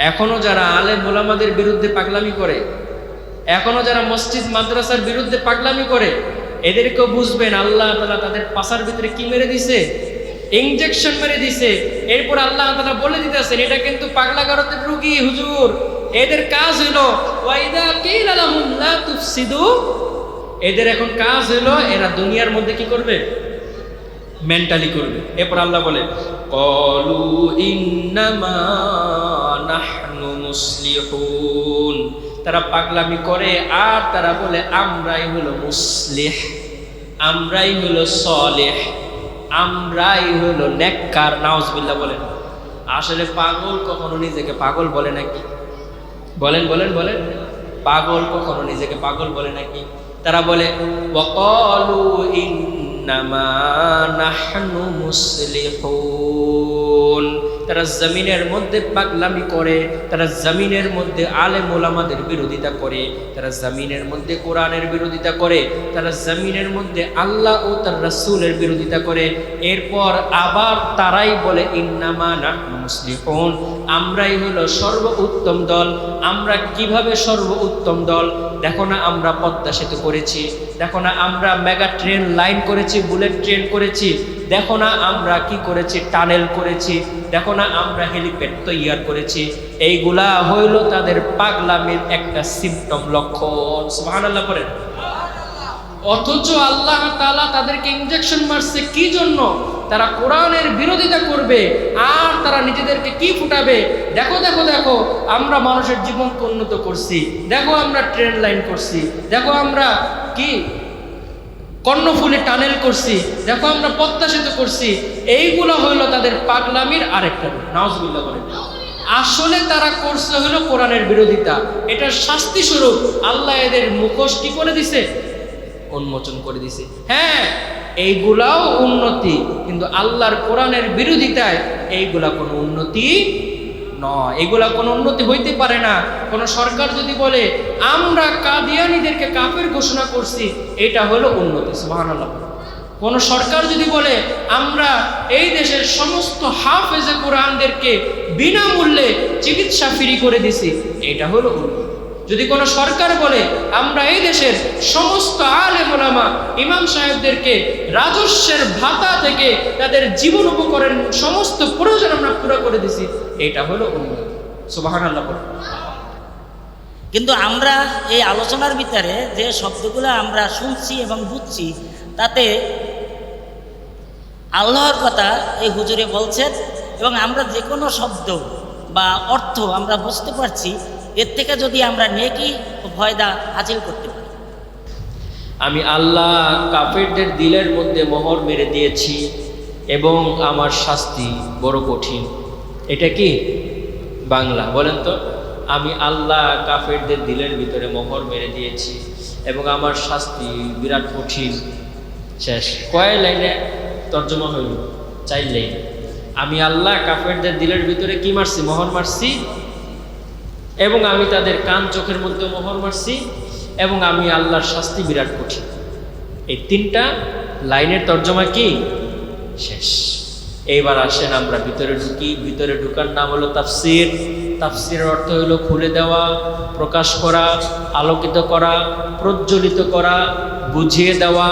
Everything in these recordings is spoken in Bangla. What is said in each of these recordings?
এখনো যারা আলেম ওলামাদের বিরুদ্ধে পাগলামি করে, এখনো যারা মসজিদ মাদ্রাসার বিরুদ্ধে পাগলামি করে, এদেরকেও বুঝবেন আল্লাহ তাআলা তাদের পাছার ভিতরে কি মেরে দিছে, ইনজেকশন মেরে দিছে। এরপর আল্লাহ তাআলা বলে দিতেছেন এটা কিন্তু পাগলাগারদের রোগী হুজুর, এদের কাজ হলো ওয়াইদা কিলা লাহুম লা তুফসিদু, এদের এখন কাজ হলো এরা দুনিয়ার মধ্যে কি করবে, মেন্টালি করবে। এরপর আল্লাহ বলে ক্বালু ইন্নামা নাহনু মুসলিহুন, তারা পাগলামি করে আর তারা বলে আমরাই হলো মুসলিহ, আমরাই হলো সলেহ, আমরাই হলো নেককার। নাউজুবিল্লাহ বলেন। আসলে পাগল কখনো নিজেকে পাগল বলে নাকি? বলেন বলেন বলেন, পাগল কখনো নিজেকে পাগল বলে নাকি? তারা বলে ওয়াকালু ইন্নামা নাহনু মুসলিহুন, তারা জমিনের মধ্যে পাগলামি করে, তারা জমিনের মধ্যে আলেম ওলামাদের বিরোধিতা করে, তারা জমিনের মধ্যে কোরআনের বিরোধিতা করে, তারা জমিনের মধ্যে আল্লাহ ও তার রাসূলের বিরোধিতা করে। এরপর আবার তারাই বলে ইন্নামা নাহনু মুসলিহুন, আমরাই হলো সর্ব উত্তম দল। আমরা কিভাবে সর্ব উত্তম দল? দেখো না আমরা পদ্মা সেতু করেছি, দেখো না আমরা মেগা ট্রেন লাইন করেছি, বুলেট ট্রেন করেছি, দেখো না আমরা কি করেছি, টানেল করেছি, দেখো না আমরা হেলিপ্যাড তৈরি করেছি। এইগুলা হইল তাদের পাগলামির একটা সিম্পটম, লক্ষণ। সুবহানাল্লাহ পড়েন। অথচ আল্লাহ তাআলা তাদেরকে ইনজেকশন মারছে কি জন্য? তারা কোরআনের বিরোধিতা করবে আর তারা নিজেদেরকে কি ফুটাবে, দেখো দেখো দেখো আমরা মানুষের জীবনকে উন্নত করছি, দেখো আমরা ট্রেন লাইন করছি, দেখো আমরা কি কর্ণফুলী টানেল করছি, দেখো আমরা পদ্মা সেতু করছি। এইগুলো হইলো তাদের পাগলামির আরেকটা রূপ। নাউজুবিল্লাহ বলেন। আসলে তারা করছে হলো কোরআনের বিরোধিতা, এটার শাস্তি স্বরূপ আল্লাহ এদের মুখোশ কি করে দিছে, উন্মোচন করে দিছে। হ্যাঁ, এইগুলাও উন্নতি, কিন্তু আল্লাহর কোরআনের বিরোধিতায় এইগুলা কোনো উন্নতি নয়, এগুলা কোনো উন্নতি হইতে পারে না। কোন সরকার যদি বলে আমরা কাদিয়ানীদেরকে কাফের ঘোষণা করছি, এটা হলো উন্নতি। সুবহানাল্লাহ। কোন সরকার যদি বলে আমরা এই দেশের সমস্ত হাফেজে কোরআনদেরকে বিনামূল্যে চিকিৎসা ফ্রি করে দিছি, এটা হলো উন্নতি। যদি কোনো সরকার বলে আমরা এই দেশের সমস্ত আলেম ওলামা ইমাম সাহেবদেরকে রাজস্বের ভাতা থেকে তাদের জীবন উপকরণ সমস্ত প্রয়োজন আমরা পুরো করে দিছি, এটা হলো উন্নতি। সুবহানাল্লাহ। কিন্তু আমরা এই আলোচনার ভিতরে যে শব্দগুলো আমরা শুনছি এবং বুঝছি, তাতে আল্লাহর কথা এই হুজুরে বলছেন, এবং আমরা যে কোনো শব্দ বা অর্থ আমরা বুঝতে পারছি, এর থেকে যদি আমরা নেকি ও ফায়দা হাসিল করতে পারি। আমি আল্লাহ কাফেরদের দিলের মধ্যে মোহর মেরে দিয়েছি এবং আমার শাস্তি বড় কঠিন। এটা কি বাংলা? বলেন তো। আমি আল্লাহ কাফেরদের দিলের ভিতরে মোহর মেরে দিয়েছি এবং আমার শাস্তি বিরাট কঠিন। শেষ। কয় লাইনে তর্জমা হইল? 4 লাইন। আমি আল্লাহ কাফেরদের দিলের ভিতরে কি মারছি? মোহর মারছি, এবং আমি তাদের কান চোখের মধ্যে মোহর মারছি, এবং আমি আল্লাহর শাস্তি বিরাট কঠিন। এই 3টা লাইনের তর্জমা কি? শেষ। এইবার আসেন আমরা ভিতরে ঢুকি। ভিতরে ঢুকার নাম হলো তাফসির। তাফসিরের অর্থ হলো খুলে দেওয়া, প্রকাশ করা, আলোকিত করা, প্রজ্বলিত করা, বুঝিয়ে দেওয়া,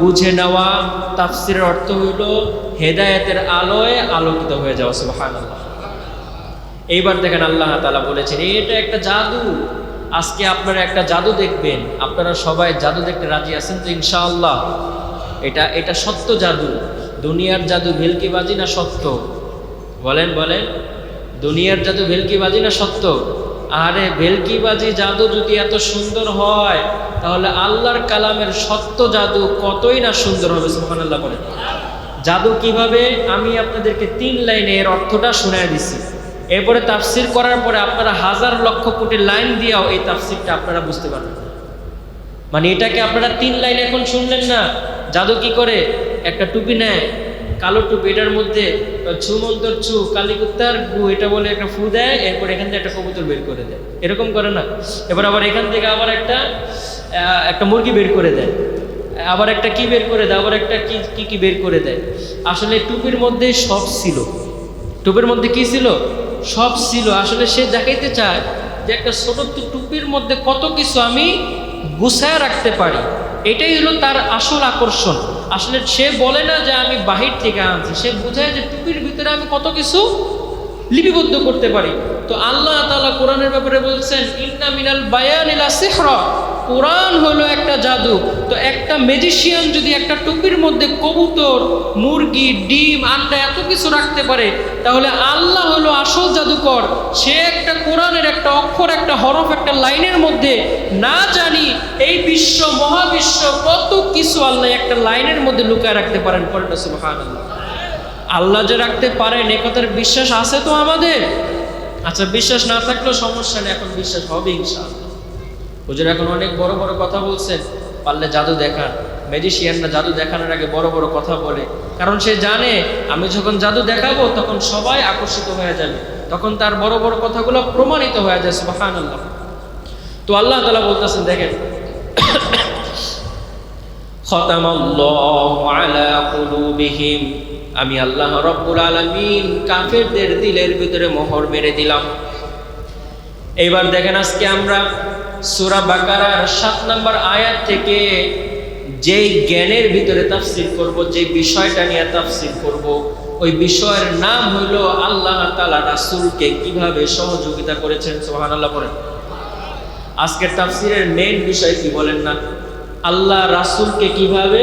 বুঝে নেওয়া। তাফসিরের অর্থ হইল হেদায়েতের আলোয় আলোকিত হয়ে যাওয়া। সুবহানাল্লাহ। এইবার দেখেন আল্লাহ তাআলা বলেছেন এটা একটা জাদু। আজকে আপনারা একটা জাদু দেখবেন। আপনারা সবাই জাদু দেখতে রাজি আছেন তো ইনশাআল্লাহ? এটা সত্য জাদু। দুনিয়ার জাদু ভেলকিবাজি না সত্য? বলেন বলেন। দুনিয়ার জাদু ভেলকিবাজি না সত্য? আরে ভেলকিবাজি জাদু যদি এত সুন্দর হয়, তাহলে আল্লাহর কালামের সত্য জাদু কতই না সুন্দর হবে। সুবহানাল্লাহ বলেন। জাদু কিভাবে? আমি আপনাদেরকে 3 লাইনে এর অর্থটা শুনায় দিছি। এরপরে তাফসির করার পরে আপনারা হাজার লক্ষ কোটি লাইন দিয়েও এই তাফসিরটা আপনারা বুঝতে পারবেন। মানে এটাকে আপনারা 3 লাইন এখন শুনলেন না। জাদু কি করে? একটা টুপি নেয়, কালো টুপি, এটার মধ্যে ছুমন্তর ছু কালিকুত্তার গু এটা বলে একটা ফু দেয়, এরপর এখান থেকে একটা কবুতর বের করে দেয়। এরকম করে না? এবার আবার এখান থেকে আবার একটা মুরগি বের করে দেয়, আবার একটা কি বের করে দেয়, আবার একটা কি বের করে দেয়। আসলে টুপির মধ্যে সব ছিল। টুপির মধ্যে কি ছিল? সব ছিল। আসলে সে দেখাইতে চায় যে একটা ছোট টুপির মধ্যে কত কিছু আমি গুছায় রাখতে পারি, এটাই হলো তার আসল আকর্ষণ। আসলে সে বলে না যে আমি বাহির থেকে আনছি, সে বোঝায় যে টুপির ভিতরে আমি কত কিছু লিপিবদ্ধ করতে পারি। তো আল্লাহ তাআলা কোরআনের ব্যাপারে বলছেন ইন্না মিনাল বায়ানি লা সিহরা, কোরআন হলো একটা জাদু। তো একটা ম্যাজিশিয়ান যদি একটা টুপির মধ্যে কবুতর, মুরগি, ডিম, আন্ডা এত কিছু রাখতে পারে, তাহলে আল্লাহ হলো আসল জাদুকর। সে একটা কোরআনের একটা অক্ষর, একটা হরফ, একটা লাইনের মধ্যে না জানি এই বিশ্ব মহাবিশ্ব কত কিছু আল্লাহ একটা লাইনের মধ্যে লুকায় রাখতে পারেন। পড়েন না সুবহানাল্লাহ। আল্লাহ যে রাখতে পারেন এ কথার বিশ্বাস আছে তো আমাদের? আচ্ছা, বিশ্বাস না থাকলেও সমস্যা নেই, এখন বিশ্বাস হবে ইনশাআল্লাহ। হুজুর এখন অনেক বড় বড় কথা বলছেন, পারলে জাদু দেখান। ম্যাজিশিয়ানরা জাদু দেখানোর আগে বড় বড় কথা বলে, কারণ সে জানে আমি যখন জাদু দেখাবো তখন সবাই আকর্ষিত হয়ে যাবে, তখন তার বড় বড় কথাগুলো প্রমাণিত হয়ে যায়। সুবহানাল্লাহ। তো আল্লাহ তাআলা বলতেছেন, দেখেন খতামাল্লাহু আলা কুলুবিহিম, আমি আল্লাহ রব্বুল আলামিন কাফেরদের দিলের ভিতরে মোহর মেরে দিলাম। এইবার দেখেন আজকে আমরা সূরা বাকারার ৭ নম্বর আয়াত থেকে যেই জ্ঞানের ভিতরে তাফসীর করব, যে বিষয়টা নিয়ে তাফসীর করব, ওই বিষয়ের নাম হলো আল্লাহ তাআলা রাসূলকে কিভাবে সহযোগিতা করেছেন। সুবহানাল্লাহ পড়েন। আজকের তাফসীরের মেইন বিষয় কি বলেন না? আল্লাহ রাসূলকে কিভাবে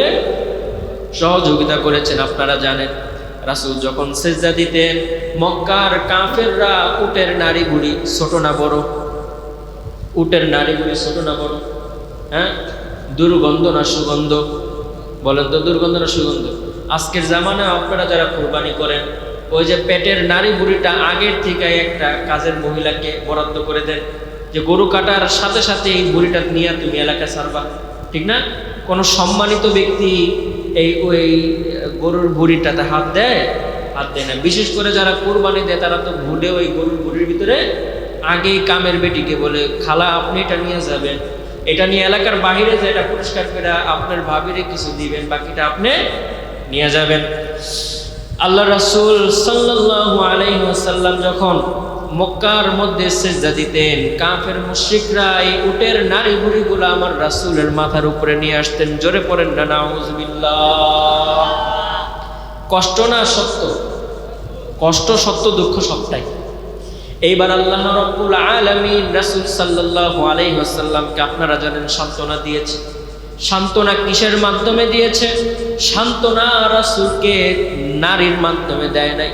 সহযোগিতা করেছেন। আপনারা জানেন রাসূল যখন সিজদা দিতেন, মক্কার কাফেররা উটের নাড়ি ভুড়ি ছোট না বড়? উটের নাড়ি ভুড়ি ছোট না বড়? হ্যাঁ, দুর্গন্ধ না সুগন্ধ? বলেন তো, দুর্গন্ধ না সুগন্ধ? আজকের জামানায় আপনারা যারা কুরবানি করেন, ওই যে পেটের নাড়ি ভুড়িটা আগের থেকে একটা কাজের মহিলাকে বরাদ্দ করে দেন, যে গরু কাটার সাথে সাথে এই ভুড়িটা নিয়ে তুমি এলাকায় ছাড়বা, ঠিক না? কোনো সম্মানিত ব্যক্তি ওই গরুর ভুড়িটাতে হাত দেয়? হাত দেয় না। বিশেষ করে যারা কুরবানি দেয় তারা তো ভুলে ওই গরুর ভুড়ির ভিতরে আগে কামের বেটিকে বলে, খালা আপনি এটা নিয়ে যাবেন, এটা নিয়ে এলাকার বাহিরে যে এটা পরিষ্কার করে আপনার ভাবিরে কিছু দিবেন, বাকিটা আপনি নিয়ে যাবেন। আল্লাহ রাসূল সাল্লাল্লাহু আলাইহি ওয়াসাল্লাম যখন মক্কার মধ্যে সিজদা দিতেন, কাফের মুশরিকরা এই উটের নাড়ি ভুড়িগুলো আমার রাসূলের মাথার উপরে নিয়ে আসতেন। জোরে পড়েন না নাউযুবিল্লাহ। কষ্ট না সত্য? কষ্ট সত্য, দুঃখ সবটাই। এইবার আল্লাহ রাব্বুল আলামিন রাসূল সাল্লাল্লাহু আলাইহি ওয়াসাল্লামকে আপনারা জানেন সান্ত্বনা দিয়েছে। সান্ত্বনা কিসের মাধ্যমে দিয়েছে? সান্ত্বনা রাসূলকে নারীর মাধ্যমে দেয় নাই,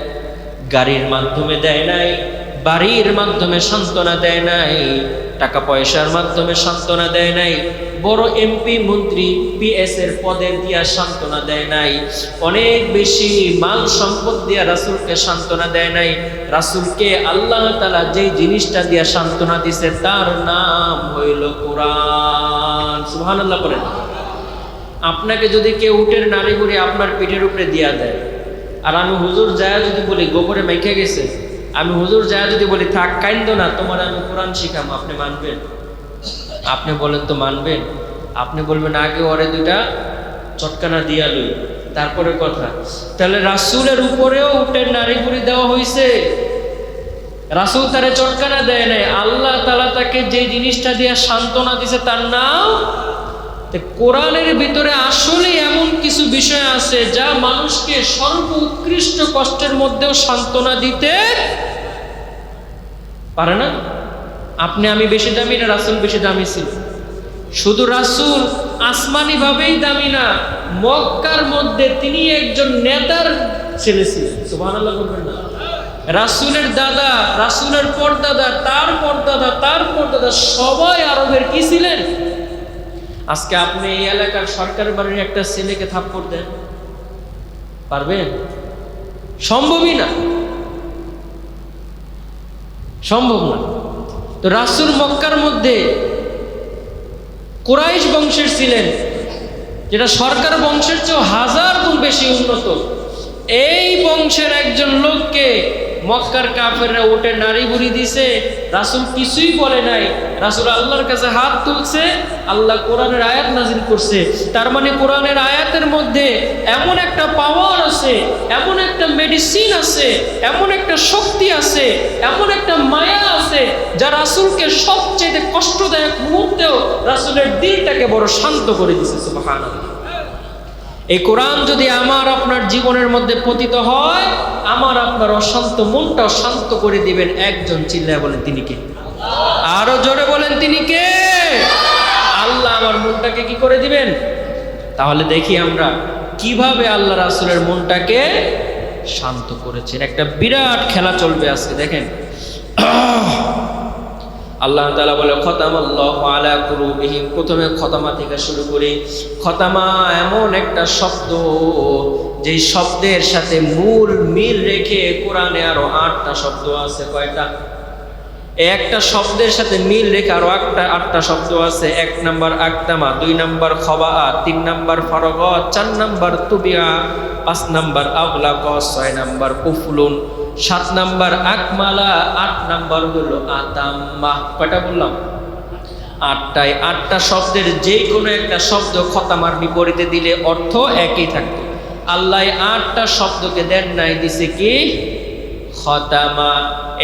গাড়ির মাধ্যমে দেয় নাই, বাড়ির মাধ্যমে সান্ত্বনা দেয় নাই, টাকা পয়সার মাধ্যমে সান্ত্বনা দেয় নাই, বড় এমপি মন্ত্রী পিএস এর পদে দিয়া সান্ত্বনা দেয় নাই, অনেক বেশি মাল সম্পদ দিয়া রাসূলকে সান্ত্বনা দেয় নাই। রাসূলকে আল্লাহ তাআলা যেই জিনিসটা দিয়া সান্ত্বনা দিছে তার নাম হইল কোরআন। সুবহানাল্লাহ পড়েন। আপনাকে যদি কেউ উটের নাড়ি ভুড়ি আপনার পিঠের উপরে দিয়া দেয়, আর আমি হুজুর যায় যদি বলি গোবরে মেখে গেছে, আমি হুজুর যায় যদি বলি থাক কাইন্দ না, তোমার আমি কোরআন শিখাম, আপনি মানবেন? আপনি বলেন তো মানবেন? আপনি বলবেন আগে ওরে দুইটা চটকানা দিয়া লই, তারপরে কথা। তাহলে রাসূলের উপরেও উটের নাড়ি ভুড়ি দেওয়া হয়েছে, রাসূল তারে চটকানা দেয় নাই। আল্লাহ তাআলা তাকে যে জিনিসটা দিয়ে সান্ত্বনা দিছে তার নাম কোরআনের ভিতরে। আসলে এমন কিছু বিষয় আছে যা মানুষকে সর্বোৎকৃষ্ট কষ্টের মধ্যেও সান্ত্বনা দিতে পারে না। আপনি আমি বেশি দামি না রাসূল বেশি দামি ছিল? শুধু রাসূল আসমানি ভাবেই দামি না, মক্কার মধ্যে তিনি একজন নেতার ছেলে ছিলেন। সুবহানাল্লাহ বলবেন না? রাসূলের দাদা, রাসূলের পরদাদা, তার পরদাদা, তার পরদাদা সবাই আরবের কি ছিলেন? আজকে আপনি এই এলাকার সরকার বাড়ির একটা ছেলেকে থাপ্পড় দেন, পারবেন? সম্ভবই না, সম্ভব না। তো রাসূল মক্কার মধ্যে কুরাইশ বংশের ছিলেন, যেটা সরকার বংশের চেয়ে 1000 গুণ বেশি উন্নত। এই বংশের একজন লোককে মক্কার কাফেররা উঠে নারী বুড়ি দিছে, রাসূল কিছুই বলে নাই। রাসূল আল্লাহর কাছে হাত তুলছে, আল্লাহ কোরআনের আয়াত নাজিল করছে। তার মানে কোরআনের আয়াতের মধ্যে এমন একটা পাওয়ার আছে, এমন একটা মেডিসিন আছে, এমন একটা শক্তি আছে, এমন একটা মায়া আছে, যা রাসূলকে সবচেয়ে কষ্টদায়ক মুহূর্তেও রাসূলের দিলটাকে বড় শান্ত করে দিছে। সুবহানাল্লাহ। এই কোরআন যদি আমার আপনার জীবনের মধ্যে পতিত হয়, আমার আপনার অশান্ত মনটাও শান্ত করে দিবেন একজন। চিল্লায় বলেন তিনি কে? আরো জোরে বলেন তিনি কে? আল্লাহ আমার মনটাকে কি করে দিবেন? তাহলে দেখি আমরা কিভাবে আল্লাহ রাসূলের মনটাকে শান্ত করেছেন। একটা বিরাট খেলা চলবে আজকে, দেখেন। আল্লাহ তাআলা বলে খতামাল্লাহু আলা কুলুবিহিম। প্রথমে খতামা থেকে শুরু করি। খতামা এমন একটা শব্দ, যেই শব্দের সাথে মূল মিল রেখে কোরআনে আরো 8টা শব্দ আছে। কয়টা? একটা শব্দের সাথে মিল রেখে আরো 8টা শব্দ আছে। 1 নাম্বার আকতামা, 2 নাম্বার খবা, 3 নাম্বার ফারগত, 4 নাম্বার তুবিয়া, 5 নাম্বার আগলাক, 6 নাম্বার কুফলুন, 7 নাম্বার আকমালা, 8 নাম্বার হলো আতাম্মা। কয়টা বললাম? 8টায়। 8টা শব্দের যে কোনো একটা শব্দ খতামার বিপরীতে দিলে অর্থ একই থাকতো। আল্লাহ 8টা শব্দকে দেন নাই, দিছে কি? খতামা।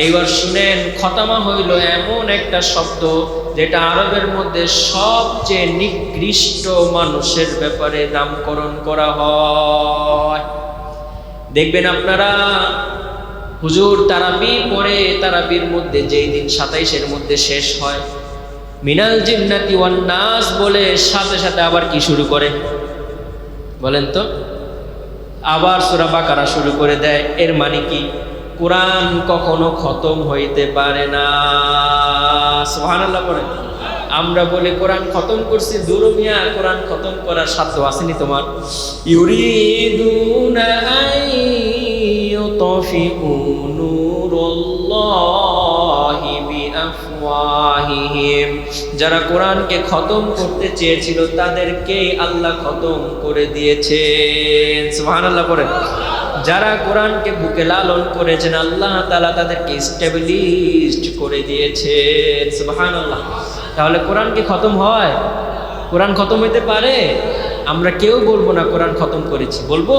এইবার শুনেন, খতামা হইল এমন একটা শব্দ যেটা আরবের মধ্যে সবচেয়ে নিকৃষ্ট মানুষের ব্যাপারে নামকরণ করা হয়। দেখবেন আপনারা, হুজুর তারাবি পড়ে, তারাবির মধ্যে যেই দিন 27-এর মধ্যে শেষ হয়, মিনাল জিন্নাতি ওয়ান নাস বলে সাথে সাথে আবার কি শুরু করে বলেন তো? আবার সূরা বাকারা শুরু করে দেয়। এর মানে কি? কোরআন কখনো খতম হইতে পারে না। সুবহানাল্লাহ পড়ে। আমরা বলে কোরআন খতম করছি, দূর মিয়া, কোরআন খতম করার সাধ্য আসেনি তোমার। ইউরিদুনা আইয়ুতফিউ নূরাল্লাহি বিআফওয়াহিহিম। যারা কোরআনকে খতম করতে চেয়েছিল তাদেরকেই আল্লাহ খতম করে দিয়েছেন। সুবহানাল্লাহ পড়ে। যারা কোরআনকে বুকে লালন করেছেন, আল্লাহ তাআলা তাদেরকে স্টেবলিশড করে দিয়েছেন। সুবহানাল্লাহ। তাহলে কোরআন কি খতম হয়? কোরআন খতম হইতে পারে? আমরা কেউ বলবো না কোরআন খতম করেছি, বলবো?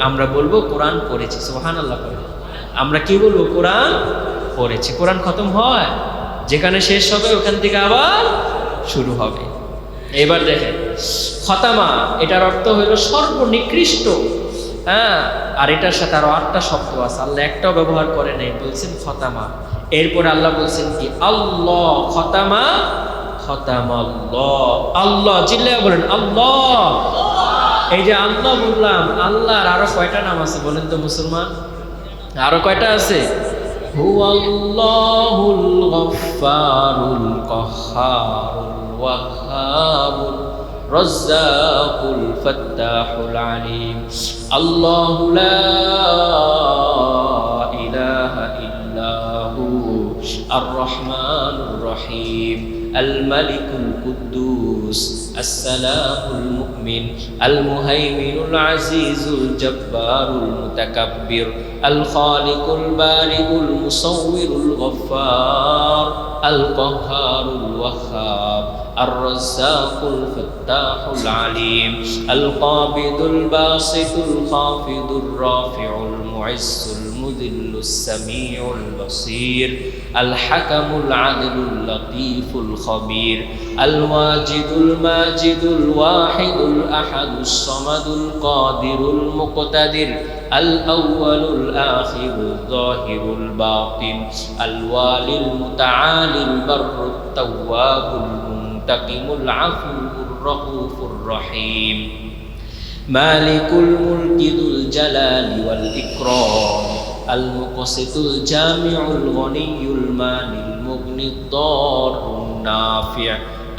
আমরা বলবো কোরআন পড়েছি। সুবহানাল্লাহ করে। আমরা কি বলবো? কোরআন পড়েছি। কোরআন খতম হয়? যেখানে শেষ হবে ওখান থেকে আবার শুরু হবে। এবার দেখেন, খতামা এটার অর্থ হইল সর্বনিকৃষ্ট। হ্যাঁ, আর এটার সাথে আরো 8টা শব্দ আছে, আল্লাহ একটাও ব্যবহার করে নাই, বলছেন খতামা। এরপরে আল্লাহ বলছেন কি? আল্লাহ খতামা, খতামাল্লাহ। আল্লাহ, চিল্লায়া বলেন আল্লাহ। এই যে আল্লাহ বললাম, আল্লাহর আরো কয়টা নাম আছে বলেন তো মুসলমান? আরো কয়টা আছে? হুয়াল্লাহুল গফফারুল কাহ্হারুল ওয়াহ্হাবুর রাজ্জাকুল ফাত্তাহুল আলিম। আল্লাহু লা ইলাহা ইল্লাহু আর রহমানুর রহিম আল মালিকুল কুদ্দুস আসসালামুল মুমিন আল মুহাইমিনুল আজিজুল জব্বারুল মুতাকাব্বির আল খালিকুল বারিউল মুসাউবিরুল গফফার আল কাহ্হারুল ওয়াহ্হাব الرزاق الفتاح العليم القابض الباسط الخافض الرافع المعز المذل السميع البصير الحكم العدل اللطيف الخبير الواجد الماجد الواحد الأحد الصمد القادر المقتدر الأول الآخر الظاهر الباطن الوالي المتعالي البر التواب المنتقم العفو الرؤوف الرحيم مالك الملك ذو الجلال والإكرام المقسط الجامع الغني الماني المغني الضار النافع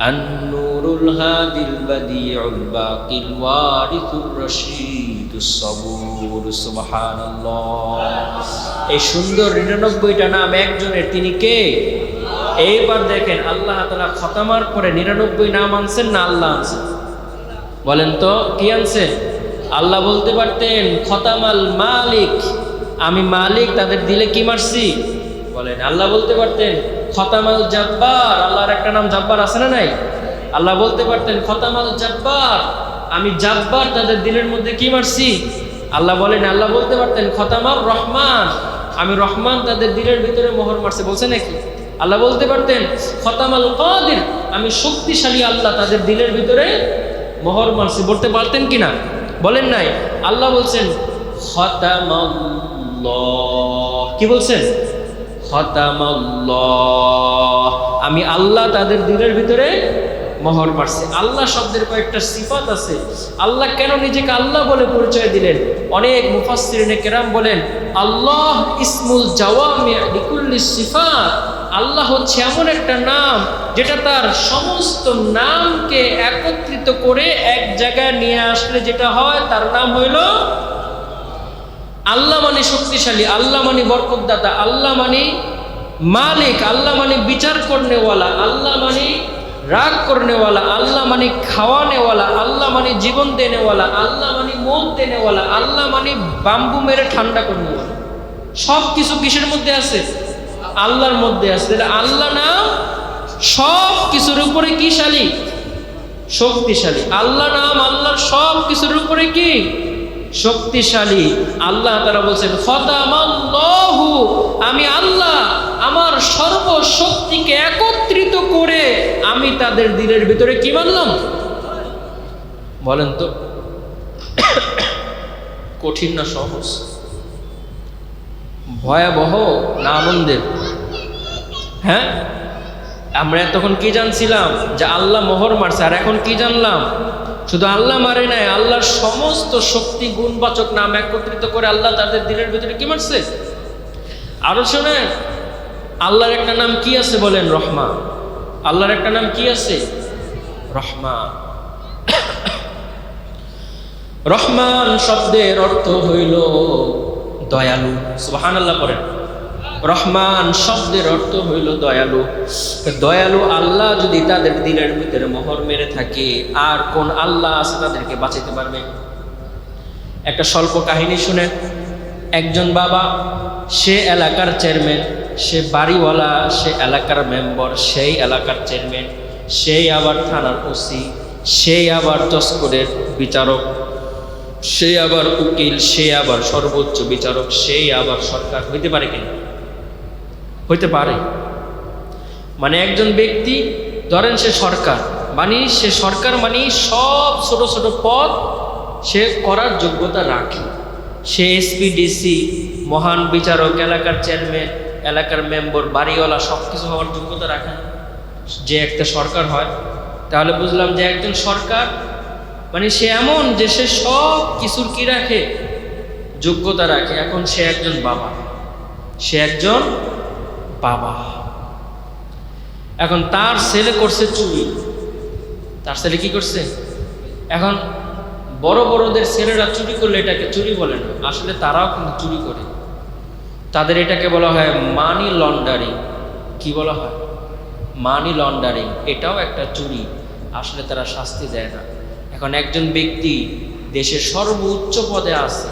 النور الهادي البديع الباقي الوارث الرشيد الصبور سبحان الله। এই সুন্দর 99টা নাম একজনের, তিনি কে? এইবার দেখেন, আল্লাহ তাআলা খতামার পরে 99 নাম আনছেন না আল্লাহ আনছেন? বলেন তো কি আনছেন? আল্লাহ বলতে পারতেন খতামাল মালিক, আমি মালিক, তাদের দিলে কি মারছি? বলেন। আল্লাহ বলতে পারতেন খতামাল জাব্বার, আল্লাহর একটা নাম জাব্বার আছে না নাই? আল্লাহ বলতে পারতেন খতামাল জাব্বার, আমি জাব্বার, তাদের দিলের মধ্যে কি মারছি? আল্লাহ বলেন। আল্লাহ বলতে পারতেন খতামাল রহমান, আমি রহমান, তাদের দিলের ভিতরে মোহর মারছে, বলছে নাকি? আল্লাহ বলতে পারতেন খতামাল কাদির, আমি শক্তিশালী আল্লাহ, তাদের দিলের ভিতরে মোহর মারছে, বলতে পারতেন কিনা? বলেন নাই। আল্লাহ বলছেন খতামাল্লাহ, কি বলছেন? খতামাল্লাহ, আমি আল্লাহ, তাদের দিলের ভিতরে মোহর মারছে। আল্লাহ শব্দের কয়েকটা সিফাত আছে। আল্লাহ কেন নিজেকে আল্লাহ বলে পরিচয় দিলেন? অনেক মুফাসসিরিনে কেরাম বলেন আল্লাহ ইসমুল জাওয়ামি লিকুল্লি সিফাত, আল্লাহ হচ্ছে এমন একটা নাম যেটা তার সমস্ত নামকে একত্রিত করে এক জায়গায় নিয়ে আসলে যেটা হয় তার নাম হইল আল্লাহ। মানে শক্তিশালী, আল্লাহ মানে বরকতদাতা, আল্লাহ মানে মালিক, আল্লাহ মানে বিচার করনেওয়ালা, আল্লাহ মানে রাগ করনেওয়ালা, আল্লাহ মানে খাওয়ানেওয়ালা, আল্লাহ মানে জীবন দেনেওয়ালা, আল্লাহ মানে মন দেনেওয়ালা, আল্লাহ মানে বাম্বু মেরে ঠান্ডা করনেওয়ালা। সব কিছু কিসের মধ্যে আছে? আল্লাহর মধ্যে আছে। আল্লাহ নাম সব কিছুর উপরে কি শালী? শক্তিশালী। আল্লাহ নাম আল্লাহর সব কিছুর উপরে কি? শক্তিশালী। আল্লাহ তাআলা বলছেন খতামাল্লাহু, আমি আল্লাহ আমার সর্বশক্তিকে একত্রিত করে আমি তাদের দিলের ভিতরে কি মানলাম? বলেন তো কঠিন না সহজ? ভয়াবহ না আনন্দের? হ্যাঁ, আমরা তখন কি জানছিলাম? যে আল্লাহ মোহর মারছে। আর এখন কি জানলাম? শুধু আল্লাহ মারে নাই, আল্লাহর সমস্ত শক্তি গুণবাচক নাম একত্রিত করে আল্লাহ তাদের দিলের ভিতরে কি মারছে? আরো শোনেন, আল্লাহর একটা নাম কি আছে? বলেন রহমান। আল্লাহর একটা নাম কি আছে? রহমান। রহমান শব্দের অর্থ হইল দয়ালু। সুবহানাল্লাহ পড়েন। রহমান শব্দের অর্থ হইল দয়ালু। দয়ালু আল্লাহ যদি তাদের দিলের ভিতরে মোহর মেরে থাকে, আর কোন আল্লাহ আছে তাদেরকে বাঁচাতে পারবে? একটা স্বল্প কাহিনী শুনেন। একজন বাবা, সে এলাকার চেয়ারম্যান, সে বাড়িওয়ালা, সে এলাকার মেম্বার, সেই এলাকার চেয়ারম্যান, সেই আবার থানার ওসি, সেই আবার তস্করের বিচারক, সে আবার উকিল, সে আবার সর্বোচ্চ বিচারক, সেই আবার সরকার। হইতে পারে কিনা? হইতে পারে। মানে একজন ব্যক্তি, ধরেন সে সরকার, মানে সে সরকার মানে সব ছোট ছোট পদ সে করার যোগ্যতা রাখে। সে এসপি, ডিসি, মহান বিচারক, এলাকার চেয়ারম্যান, এলাকার মেম্বার, বাড়িওয়ালা, সব কিছু হওয়ার যোগ্যতা রাখে না যে একটা সরকার হয়। তাহলে বুঝলাম যে একজন সরকার মানে সে এমন যে সে সব কিছুর কি রাখে? যোগ্যতা রাখে। এখন সে একজন বাবা, সে একজন বাবা। এখন তার ছেলে করছে চুরি। তার ছেলে কি করছে? এখন বড় বড়দের ছেলেরা চুরি করলে এটাকে চুরি বলে না, আসলে তারাও কিন্তু চুরি করে। তাদের এটাকে বলা হয় মানি লন্ডারিং। কি বলা হয়? Money laundering. এটাও একটা চুরি, আসলে তারা শাস্তি দেয় না। এখন একজন ব্যক্তি দেশের সর্বোচ্চ পদে আছে,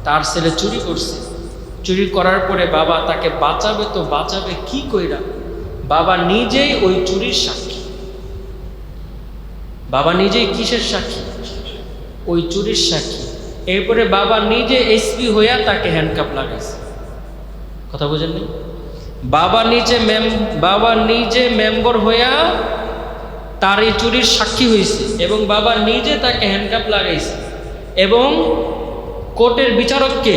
তার ছেলে চুরি করছে। চুরি করার পরে বাবা তাকে বাঁচাবে, তো বাঁচাবে কি কইরা? বাবা নিজেই ওই চুরির সাক্ষী। বাবা নিজেই কিসের সাক্ষী? ওই চুরির সাক্ষী। এরপরে বাবা নিজে এসপি হইয়া তাকে হ্যান্ডকাপ লাগাইছে। কথা বুঝেননি? বাবা নিজে মেম্বার হইয়া তার এই চুরির সাক্ষী হয়েছে, এবং বাবা নিজে তাকে হ্যান্ডকাপ লাগাইছে। এবং কোর্টের বিচারককে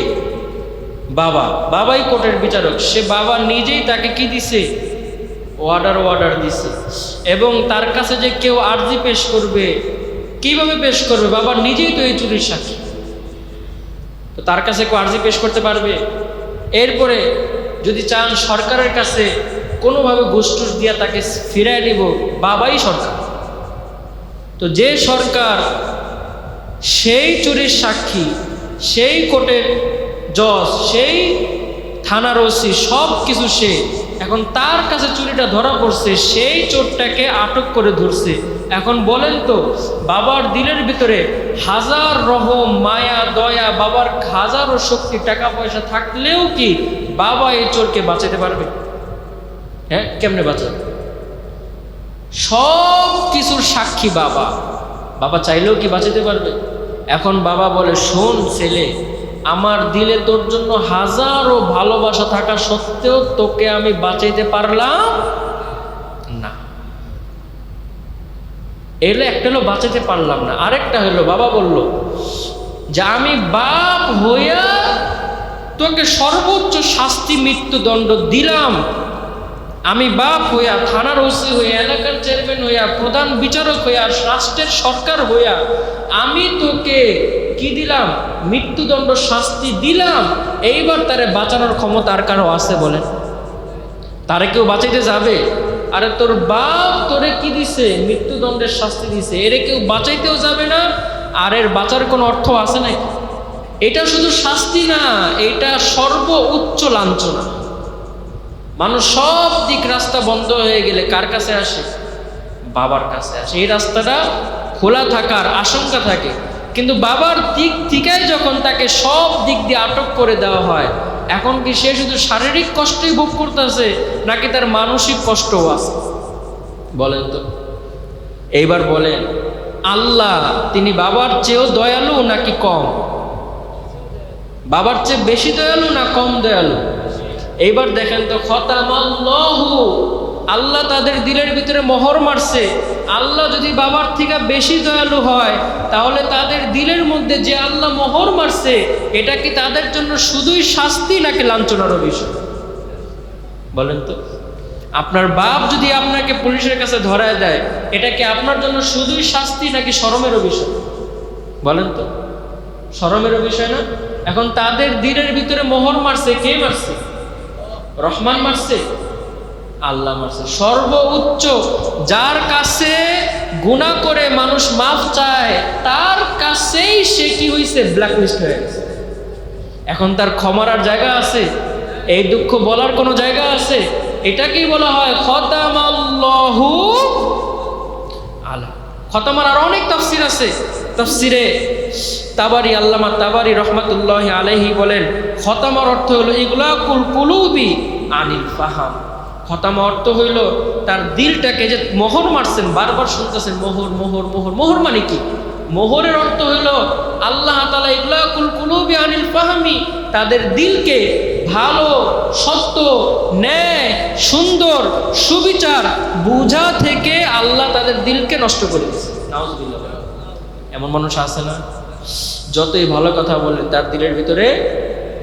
বাবাই কোর্টের বিচারক। সে বাবা নিজেই তাকে কি দিছে? অর্ডার দিছে। এবং তার কাছে যে কেউ আর্জি পেশ করবে, কিভাবে পেশ করবে? বাবা নিজেই তো এই চুরির সাক্ষী, তো তার কাছে কেউ আর্জি পেশ করতে পারবে? এরপরে যদি চান সরকারের কাছে কোনোভাবে ঘুষ টুস দিয়া তাকে ফিরাই দিব, বাবাই সরকার। তো যে সরকার সেই চুরির সাক্ষী, সেই কোর্টের জজ, সেই থানার ওসি, সব কিছু সে। এখন তার কাছে চুরিটা ধরা পড়ছে, সেই চোরটাকে আটক করে ধরছে। এখন বলেন তো, বাবার দিলের ভিতরে হাজার রহম, মায়া, দয়া, বাবার হাজারো শক্তি, টাকা পয়সা থাকলেও কি বাবা এই চোরকে বাঁচাতে পারবে? হ্যাঁ, কেমনে বাঁচাবে? সব কিছুর সাক্ষী বাবা, বাবা চাইলেও কি বাঁচাতে পারবে? এখন বাবা বলে, শোন ছেলে, আমার দিলে তোর জন্য হাজারো ভালোবাসা থাকা সত্ত্বেও তোকে আমি বাঁচাইতে পারলাম না। এলে একটা হলো বাঁচাতে পারলাম না, আরেকটা হলো বাবা বলল যে আমি বাপ হইয়া তোকে সর্বোচ্চ শাস্তি মৃত্যুদণ্ড দিলাম। আমি বাপ হইয়া, থানার ওসি হইয়া, এলাকার চেয়ারম্যান হইয়া, প্রধান বিচারক হইয়া, রাষ্ট্রের সরকার হইয়া আমি তোকে কি দিলাম? মৃত্যুদণ্ড শাস্তি দিলাম। এইবার তারে বাঁচানোর ক্ষমতা আর কারো আছে বলেন? তারে কেউ বাঁচাইতে যাবে? আরে তোর বাপ তোরে কি দিছে? মৃত্যুদণ্ডের শাস্তি দিছে, এরে কেউ বাঁচাইতেও যাবে না। আর এর বাঁচার কোনো অর্থ আছে নাকি? এটা শুধু শাস্তি না, এটা সর্বোচ্চ লাঞ্ছনা। মানুষ সব দিক রাস্তা বন্ধ হয়ে গেলে কার কাছে আসে? বাবার কাছে আসে। এই রাস্তাটা খোলা থাকার আশঙ্কা থাকে, কিন্তু বাবার দিক থেকেই যখন তাকে সব দিক দিয়ে আটক করে দেওয়া হয়, এখন কি সে শুধু শারীরিক কষ্টই ভোগ করতেছে নাকি তার মানসিক কষ্টও আছে? বলেন তো। এইবার বলেন, আল্লাহ তিনি বাবার চেয়েও দয়ালু নাকি কম? বাবার চেয়ে বেশি দয়ালু না কম দয়ালু? এইবার দেখেন তো, খতামাল্লাহু, আল্লাহ তাদের দিলের ভিতরে মোহর মারছে। আল্লাহ যদি বাবার থেকে বেশি দয়ালু হয়, তাহলে তাদের দিলের মধ্যে যে আল্লাহ মোহর মারছে, এটা কি তাদের জন্য শুধুই শাস্তি নাকি লাঞ্ছনারও বিষয়? বলেন তো। আপনার বাপ যদি আপনাকে পুলিশের কাছে ধরায় দেয়, এটা কি আপনার জন্য শুধুই শাস্তি নাকি শরমেরও বিষয়? বলেন তো। শরমেরও বিষয় না? এখন তাদের দিলের ভিতরে মোহর মারছে, কে মারছে? রহমান মারছে? আল্লাহ মারছে। সর্বোচ্চ যার কাছে গুনাহ করে মানুষ মাফ চায়, তার কাছেই সে কি হয়েছে? ব্ল্যাকলিস্ট হয়ে গেছে। এখন তার ক্ষমার আর জায়গা আছে? এই দুঃখ বলার কোনো জায়গা আছে? এটাকেই বলা হয় খতামাল্লাহু আলা। খতামার আর অনেক তাফসীর আছে। তাফসীরে তাবারি, আল্লামা তাবারি রহমাতুল্লাহি আলাইহি বলেন, খতামার অর্থ হলো ইগলাকুল কুলুবি আনিল ফাহাম। খতামা অর্থ হইল তার দিলটাকে যে মোহর মারছেন, বারবার শুনতেছেন মোহর মোহর মোহর। মোহর মানে কি? মোহরের অর্থ হইল আল্লাহ তাআলা ইগলাকুল কুলুবি আনিল ফাহমি, তাদের দিলকে ভালো, সত্য, ন্যায়, সুন্দর, সুবিচার বুঝা থেকে আল্লাহ তাদের দিলকে নষ্ট করে দিয়েছে। নাউজুবিল্লাহ। এমন মানুষ আছে না, যতই ভালো কথা বলে তার দিলের ভিতরে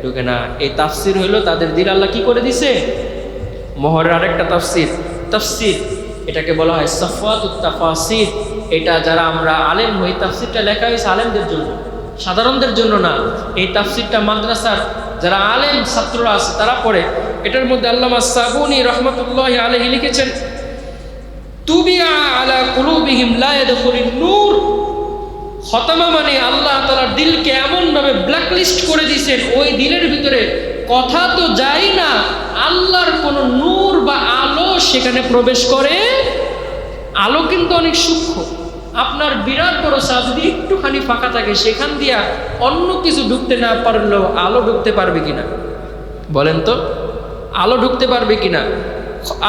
ঢুকে না। এই তাফসির হইল তাদের দিল আল্লাহ কি করে দিছে? মোহরের আরেকটা তাফসির এটাকে বলা হয় সাফওয়াতুত তাফাসির। এটা যারা আমরা আলেম হই, তাফসিরটা লেখা হয়েছে আলেমদের জন্য, সাধারণদের জন্য না। এই তাফসিরটা মাদ্রাসার যারা আলেম ছাত্ররা আছে তারা পড়ে। এটার মধ্যে আল্লামা সাবুনি রহমাতুল্লাহি আলাইহি লিখেছেন, তুবিআ আলা কুলুবিহিম লা ইয়াদখুলুন নূর। খতমা মানে আল্লাহ তাআলার দিলকে এমনভাবে ব্ল্যাকলিস্ট করে দিয়েছেন, ওই দিলের ভিতরে কথা তো যায় না, আল্লাহর কোনো নূর বা আলো সেখানে প্রবেশ করে। আলো কিন্তু অনেক সূক্ষ্ম। আপনার বিরাট বড় ছাদ যদি একটুখানি ফাঁকা থাকে, সেখান দিয়া অন্য কিছু ঢুকতে না পারলেও আলো ঢুকতে পারবে কিনা? বলেন তো, আলো ঢুকতে পারবে কিনা?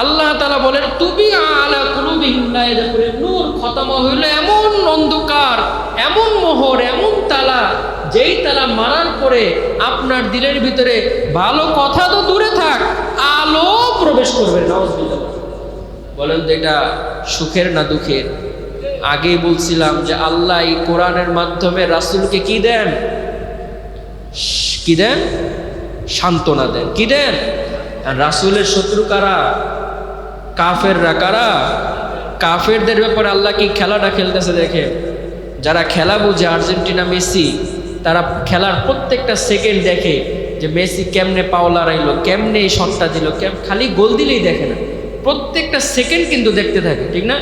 আল্লাহ তাআলা বলেন তুবিআ আলা কুলুবিহিম লা ইয়াদখুলুন নূর। খতমা হইল এমন অন্ধকার, এমন মোহর, এমন তালা, যেই তালা মারার পরে আপনার দিলের ভিতরে ভালো কথা তো দূরে থাক, আলো প্রবেশ করবে। নাউজুবিল্লাহ। বলেন তো এটা সুখের না দুঃখের? আগেই বলছিলাম যে আল্লাহ এই কোরআনের মাধ্যমে রাসূলকে কি দেন? কি দেন? সান্ত্বনা দেন। কি দেন? রাসূলের শত্রু কারা? কাফেররা। কারা? কাফেরদের ব্যাপারে আল্লাহ কি খেলাটা খেলতেছে দেখে। যারা খেলা বুঝে, আর্জেন্টিনা, মেসি, তারা খেলার প্রত্যেকটা সেকেন্ড দেখে যে মেসি কেমনে পাও লড়াইলো, কেমনে এই শটটা দিল, খালি গোল দিলেই দেখে না, প্রত্যেকটা সেকেন্ড কিন্তু দেখতে থাকে, ঠিক না?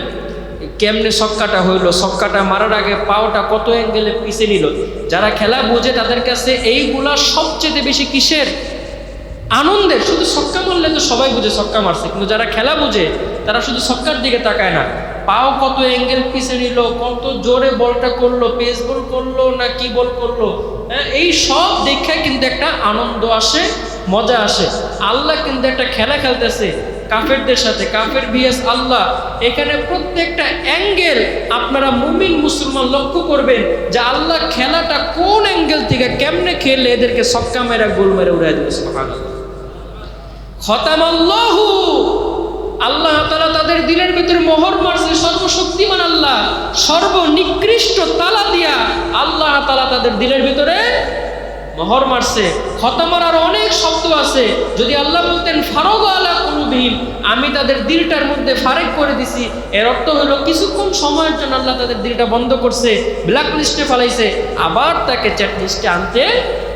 কেমনে ছক্কাটা হইলো, ছক্কাটা মারার আগে পাওটা কত অ্যাঙ্গেলে পিছে নিল। যারা খেলা বুঝে তাদের কাছে এইগুলা সবচেয়ে বেশি কিসের? আনন্দের, শুধু ছক্কা মারলে তো সবাই বুঝে ছক্কা মারছে, কিন্তু যারা খেলা বুঝে তারা শুধু ছক্কার দিকে তাকায় না, পাও কত অ্যাঙ্গেল পিছে নিল, কত জোরে বলটা করলো, পেস বল করলো না কি বল করলো, হ্যাঁ, এই সব দেখে কিন্তু একটা আনন্দ আসে, মজা আসে। আল্লাহ কিন্তু একটা খেলা খেলতেছে কাফেরদের সাথে, কাফের ভিএস আল্লাহ। এখানে প্রত্যেকটা অ্যাঙ্গেল আপনারা মুমিন মুসলমান লক্ষ্য করবেন যে আল্লাহ খেলাটা কোন অ্যাঙ্গেল থেকে কেমনে খেলে এদেরকে ছক্কা মেরা গোল মেরে উড়াই দেবে। সুবহানাল্লাহ। খতামাল্লাহু, আল্লাহ তাআলা তাদের দিলের ভিতরে মোহর মারছে, সর্বশক্তিমান আল্লাহ সর্বনিকৃষ্ট তালা দিয়া আল্লাহ তাআলা তাদের দিলের ভিতরে মোহর মারছে। খতামার আর অনেক শব্দ আছে, যদি আল্লাহ বলতেন ফারগ আলা কুলুবিহিম, আমি তাদের দিলটার মধ্যে ফারেক করে দিছি, এর অর্থ হলো কিছুক্ষণ সময়ের জন্য আল্লাহ তাদের দিলটা বন্ধ করছে, ব্ল্যাক লিস্টে ফেলাইছে, আবার তাকে চ্যাট লিস্টে আনতে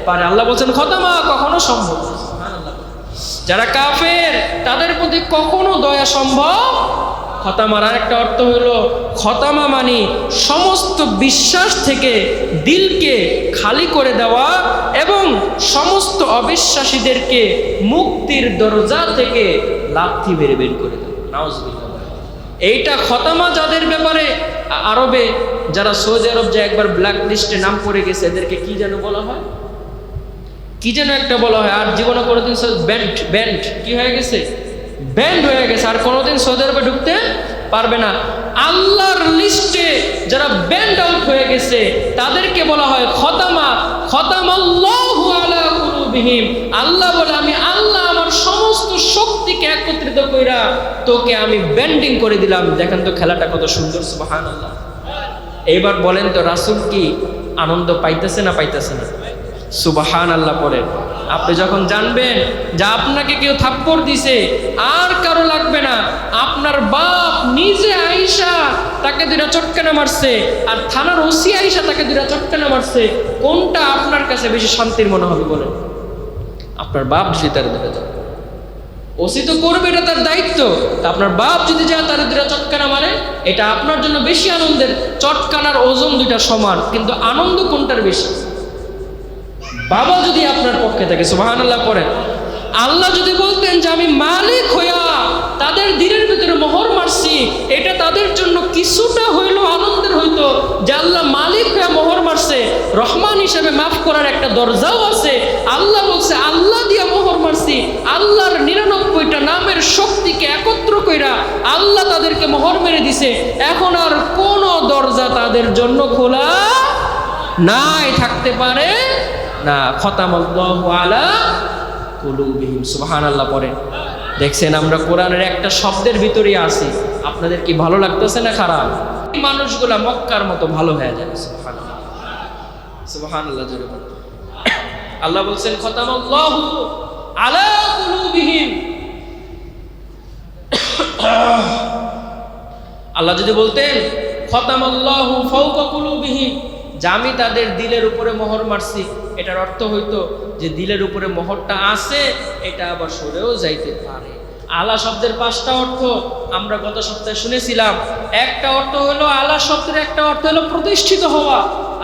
পারে। আল্লাহ বলছেন খতামা কখনো সম্ভব না। যারা কাফের তাদের প্রতি কখনো দয়া সম্ভব। খতামার আর একটা অর্থ হলো, খতামা মানে সমস্ত বিশ্বাস থেকে দিলকে খালি করে দেওয়া এবং সমস্ত অবিশ্বাসীদেরকে মুক্তির দরজা থেকে লাথি মেরে বের করে দেওয়া। নাউজুবিল্লাহ। এইটা খতামা যাদের ব্যাপারে আরবে যারা সৌদি আরব যে একবার ব্ল্যাক লিস্টে নাম পড়ে গেছে, এদেরকে কি যেন বলা হয়, কি যেন একটা বলা হয়, আর জীবনে কোনোদিন ব্যান্ড কি হয়ে গেছে, ব্যান্ড হয়ে গেছে, আর কোনোদিন সৌদি আরবে ঢুকতে পারবে না। আল্লাহর লিস্টে যারা ব্যান্ড আউট হয়ে গেছে তাদেরকে বলা হয় খতামা। খতামাল্লাহু আলা কুলুবিহিম, আল্লাহ বলে আমি আল্লাহ আমার সমস্ত শক্তিকে একত্রিত কইরা তোকে আমি ব্যান্ডিং করে দিলাম। দেখেন তো খেলাটা কত সুন্দর। সুবহানাল্লাহ। এইবার বলেন তো রাসূল কি আনন্দ পাইতেছে না পাইতেছে না? সুবহানাল্লাহ পড়েন। আপনি যখন জানবেন যে আপনাকে কেউ থাপ্পড় দিছে, আর কারো লাগবে না, আপনার বাপ নিজে আয়েশা তাকে দুইটা চটকানা মারছে, আর থানার ওসি আয়েশা তাকে দুইটা চটকানা মারছে, কোনটা আপনার কাছে বেশি শান্তির মনে হবে বলেন? আপনার বাপ যদি তার দিকে যায়, ওসি তো করবে, এটা তার দায়িত্ব। তা আপনার বাপ যদি যায় তার দুইটা চটকানা মারে, এটা আপনার জন্য বেশি আনন্দের। চটকানার ওজন দুইটা সমান, কিন্তু আনন্দ কোনটার বেশি? বাবা যদি আপনার পক্ষে থাকে। সুবহানাল্লাহ পড়েন। আল্লাহ যদি বলতেন যে আমি মালিক হইয়া তাদের দিলের ভিতরে মোহর মারছি, এটা তাদের জন্য কিছুটা হইলো আনন্দের হইতো যে আল্লাহ মালিক হইয়া মোহর মারছে, রহমান হিসেবে মাফ করার একটা দরজাও আছে। আল্লাহ বলছে আল্লাহ দিয়া মোহর মারছি, আল্লাহর 99টা নামের শক্তিকে একত্র কইরা আল্লাহ তাদেরকে মোহর মেরে দিছে, এখন আর কোনো দরজা তাদের জন্য খোলা নাই, থাকতে পারে না। খতামাল্লাহু আলা কুলুবিহিম। সুবহানাল্লাহ পড়েন। দেখছেন আমরা কোরআনের একটা শব্দের ভিতরেই আছি। আপনাদের কি ভালো লাগতেছে না খারাপ? মানুষগুলা মক্কার মতো ভালো হয়ে যাবে। সুবহানাল্লাহ, সুবহানাল্লাহ জোরে বলেন। আল্লাহ বলছেন খতামাল্লাহু আলা কুলুবিহিম। আল্লাহ যদি বলতেন খতামাল্লাহু ফাওকা কুলুবিহিম, যে আমি তাদের দিলের উপরে মোহর মারছি, এটার অর্থ হইতো যে দিলের উপরে মোহরটা আছে, এটা আবার সরেও যাইতে পারে। আলা শব্দের 5টা অর্থ আমরা গত সপ্তাহে শুনেছিলাম। একটা অর্থ হলো আলা শব্দের একটা অর্থ হলো প্রতিষ্ঠিত হওয়া,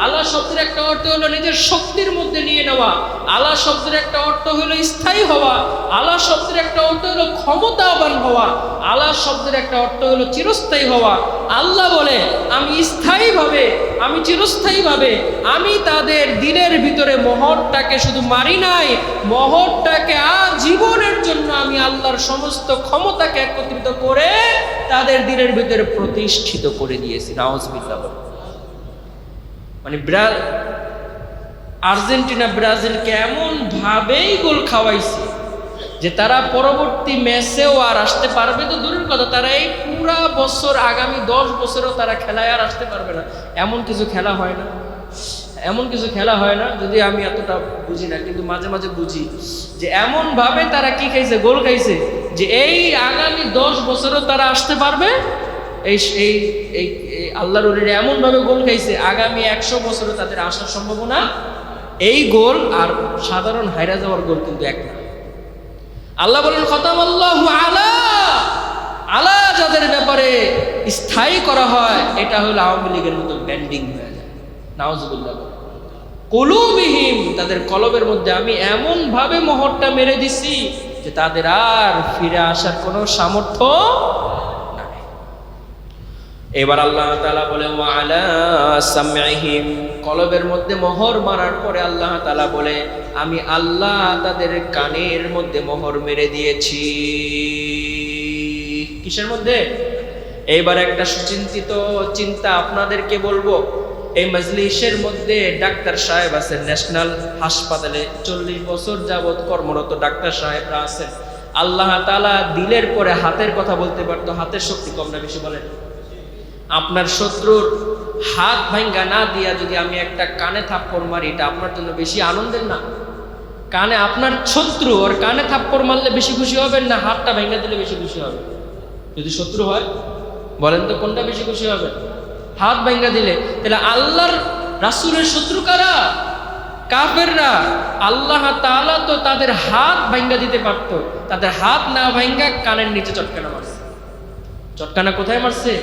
আলা শব্দের একটা অর্থ হলো নিজের শক্তির মধ্যে নিয়ে নেওয়া, আলা শব্দের একটা অর্থ হলো স্থায়ী হওয়া, আলা শব্দের একটা অর্থ হলো ক্ষমতাবান হওয়া, আলা শব্দের একটা অর্থ হলো চিরস্থায়ী হওয়া। আল্লাহ বলে আমি স্থায়ীভাবে, আমি চিরস্থায়ীভাবে আমি তাদের দিলের ভিতরে মোহরটাকে শুধু মারি নাই, মোহরটাকে আজীবনের জন্য আমি আল্লাহর সমস্ত ক্ষমতাকে একত্রিত করে তাদের দিলের ভিতরে প্রতিষ্ঠিত করে দিয়েছি। নাউজুবিল্লাহ। মানে আর্জেন্টিনা ব্রাজিলকে এমন ভাবেই গোল খাওয়াইছে যে তারা পরবর্তী ম্যাচেও আর আসতে পারবে তো দূরের কথা, তারা এই পুরা বছর আগামী 10 বছরও তারা খেলায় আর আসতে পারবে না। এমন কিছু খেলা হয় না, এমন কিছু খেলা হয় না, যদি আমি এতটা বুঝি না, কিন্তু মাঝে মাঝে বুঝি যে এমন ভাবে তারা কি খাইছে, গোল খাইছে, যে এই আগামী 10 বছরও তারা আসতে পারবে। এই এই এই আল্লাহর ওলিরা এমন ভাবে গোল খাইছে, আগামী 100 বছরও তাদের আসার সম্ভাবনা। এই গোল আর সাধারণ হাইরা যাওয়ার গোল কিন্তু এক না। আল্লাহ বলেন খতামাল্লাহু আলা, আলা যাদের ব্যাপারে স্থায়ী করা হয়, এটা হলো আওয়ামী লীগের মতো ব্যান্ডিং হয়ে যায়। নাউজুবিল্লাহ। কুলুবিহিম, তাদের কলবের মধ্যে আমি এমন ভাবে মোহরটা মেরে দিছি যে তাদের আর ফিরে আসার কোনো সামর্থ্য নাই। এবার আল্লাহ তাআলা বলে ওয়া আলা সামঈহিম, কলবের মধ্যে মোহর মারার পরে আল্লাহ তাআলা বলে আমি আল্লাহ তাদের কানের মধ্যে মোহর মেরে দিয়েছি। কিসের মধ্যে? এইবার একটা সুচিন্তিত চিন্তা আপনাদেরকে বলবো। এই মজলিসের মধ্যে ডাক্তার সাহেব আছেন, ন্যাশনাল হাসপাতালে 40 বছর যাবৎ কর্মরত ডাক্তার সাহেবরা আছেন। আল্লাহ তাআলা দিলের পরে হাতের কথা বলতে পারতো। হাতের শক্তি কম না বেশি বলেন? আপনার শত্রুর হাত ভাঙ্গা না দিয়া যদি আমি একটা কানে থাপ্পড় মারি, এটা আপনার জন্য বেশি আনন্দের না? কানে আপনার শত্রু, ওর কানে থাপ্পড় মারলে বেশি খুশি হবেন না হাতটা ভাঙ্গা দিলে বেশি খুশি হবে? যদি শত্রু হয় বলেন তো কোনটা বেশি খুশি হবে? হাত ভাঙ্গা দিলে। তাহলে আল্লাহর রাসূলের শত্রু কারা? কাফেররা। আল্লাহ তাআলা তো তাদের হাত ভাঙ্গা দিতে পারতো, তাদের হাত না ভাঙ্গা কানের নিচে চটকানা মারছে। চটকানা কোথায় মারছে?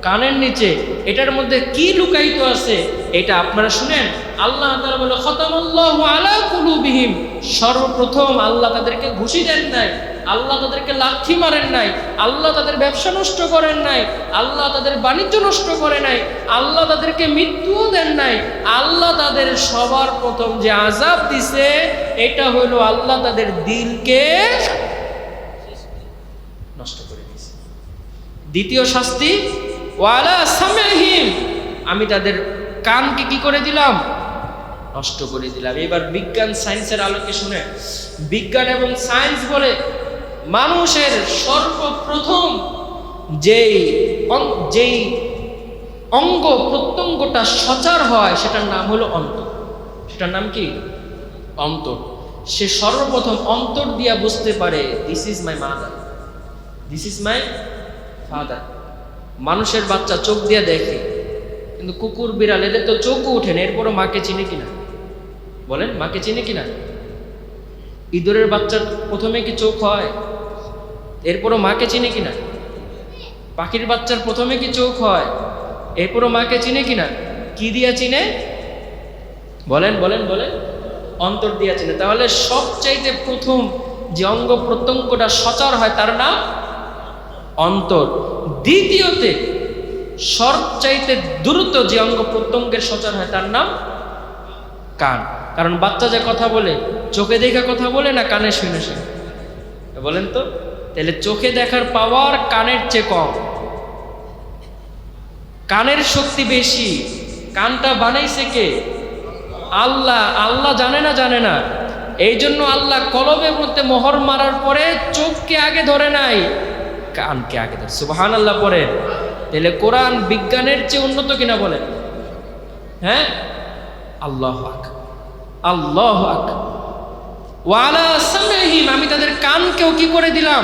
কানের নিচে। এটার মধ্যে কি লুকায়িত আছে এটা আপনারা শুনেন। আল্লাহ তাআলা বলে খতামাল্লাহু আলা কুলুবিহিম, সর্বপ্রথম আল্লাহ তাদেরকে ঘুষি দেন নাই, আল্লাহ তাদেরকে লাথি মারেন নাই, আল্লাহ তাদের ব্যবসা নষ্ট করেন নাই, আল্লাহ তাদের বাণিজ্য নষ্ট করে নাই, আল্লাহ তাদেরকে মৃত্যুও দেন নাই। আল্লাহ তাদের সবার প্রথম যে আযাব দিছে এটা হলো আল্লাহ তাদের দিলকে নষ্ট করে দিয়েছে। দ্বিতীয় শাস্তি ওয়ালা সামঈহিম, আমি তাদের কানকে কি করে দিলাম? নষ্ট করে দিলাম। এবার বিজ্ঞান সায়েন্সের আলোকে শুনে, বিজ্ঞান এবং সায়েন্স বলে মানুষের সর্বপ্রথম যেই অঙ্গ প্রত্যঙ্গটা সচার হয় সেটার নাম হলো অন্তর। সেটার নাম কি? অন্তর। সে সর্বপ্রথম অন্তর দিয়া বুঝতে পারে this is my mother, this is my father. মানুষের বাচ্চা চোখ দিয়ে দেখে, কিন্তু কুকুর বিড়াল এদের তো চোখও ওঠে না, এরপরও মাকে চিনে কিনা? বলেন, মাকে চিনে কিনা? ইঁদুরের বাচ্চার প্রথমে কি চোখ হয়? এরপরও মাকে চিনে কিনা? পাখির বাচ্চার প্রথমে কি চোখ হয়? এরপরও মাকে চিনে কিনা? কি দিয়া চিনে? বলেন বলেন বলেন। অন্তর দিয়া চিনে। তাহলে সবচাইতে প্রথম যে অঙ্গ প্রত্যঙ্গটা সচর হয় তার নাম অন্তর। দ্বিতীয়তে সবচাইতে দ্রুত যে অঙ্গ প্রত্যঙ্গের সচর হয় তার নাম কান। কারণ বাচ্চা যে কথা বলে চোখে দেখা কথা বলে না কানে শুনে শুনে? বলেন তো। তাহলে চোখে দেখার পাওয়ার কানের চেয়ে কম, কানের শক্তি বেশি। কানটা বানাইছে কে? আল্লাহ। আল্লাহ জানে না? জানে না। এই জন্য আল্লাহ কলবের মধ্যে মোহর মারার পরে চোখকে আগে ধরে নাই, কানকে আগে ধরে। সুবহানাল্লাহ পরে। তাহলে কোরআন বিজ্ঞানের চেয়ে উন্নত কিনা বলেন? হ্যাঁ, আল্লাহু আকবার, আল্লাহু আকবার। ওয়ালা সামঈহিম, আমি তাদের কানকেও কি করে দিলাম?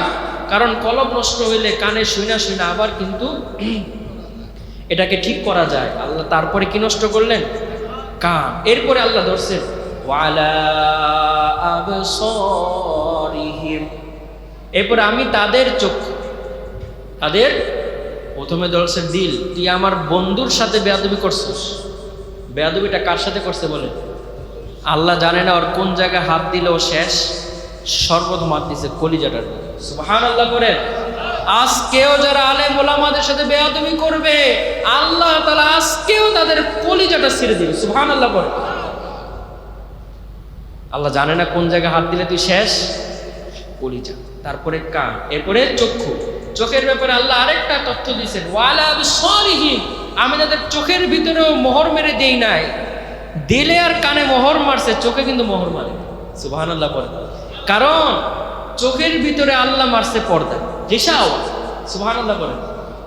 কারণ কলব নষ্ট হইলে কানে শুনা শুনা আবার কিন্তু এটাকে ঠিক করা যায়। আল্লাহ তারপরে কি নষ্ট করলেন? কান। এরপরে আল্লাহ ধরছেন ওয়ালা আবসারিহিম, এরপরে আমি তাদের চক্ষু, তাদের প্রথমে ধরছে দিল। তুই আমার বন্ধুর সাথে বেয়াদবি করছিস। বেয়াদবিটা কার সাথে করছে বলে? আল্লাহ জানে না ওর কোন জায়গায় হাত দিলেও শেষ। সর্বপ্রথম হাত দিছে কলিজাটার। সুবহানাল্লাহ করেন। আজকেও যারা আলেম ওলামাদের সাথে বেয়াদবি করবে আল্লাহ তাআলা আজকেও তাদের কলিজাটা ছিঁড়ে দিবে। সুবহানাল্লাহ করেন। আল্লাহ জানে না কোন জায়গায় হাত দিলে তুই শেষ? কলিজা, তারপরে কান, এরপরে চক্ষু। চোখের ব্যাপারে আল্লাহ আরেকটা তথ্য দিয়েছেন ওয়ালা আবসারিহিম, আমি তাদের চোখের ভিতরেও মোহর মেরে দেই নাই। দিলে আর কানে মোহর মারছে, চোখে কিন্তু মোহর মারে। সুবহানাল্লাহ বলেন। কারণ চোখের ভিতরে আল্লাহ মারছে পর্দা, হিসাব। সুবহানাল্লাহ বলেন।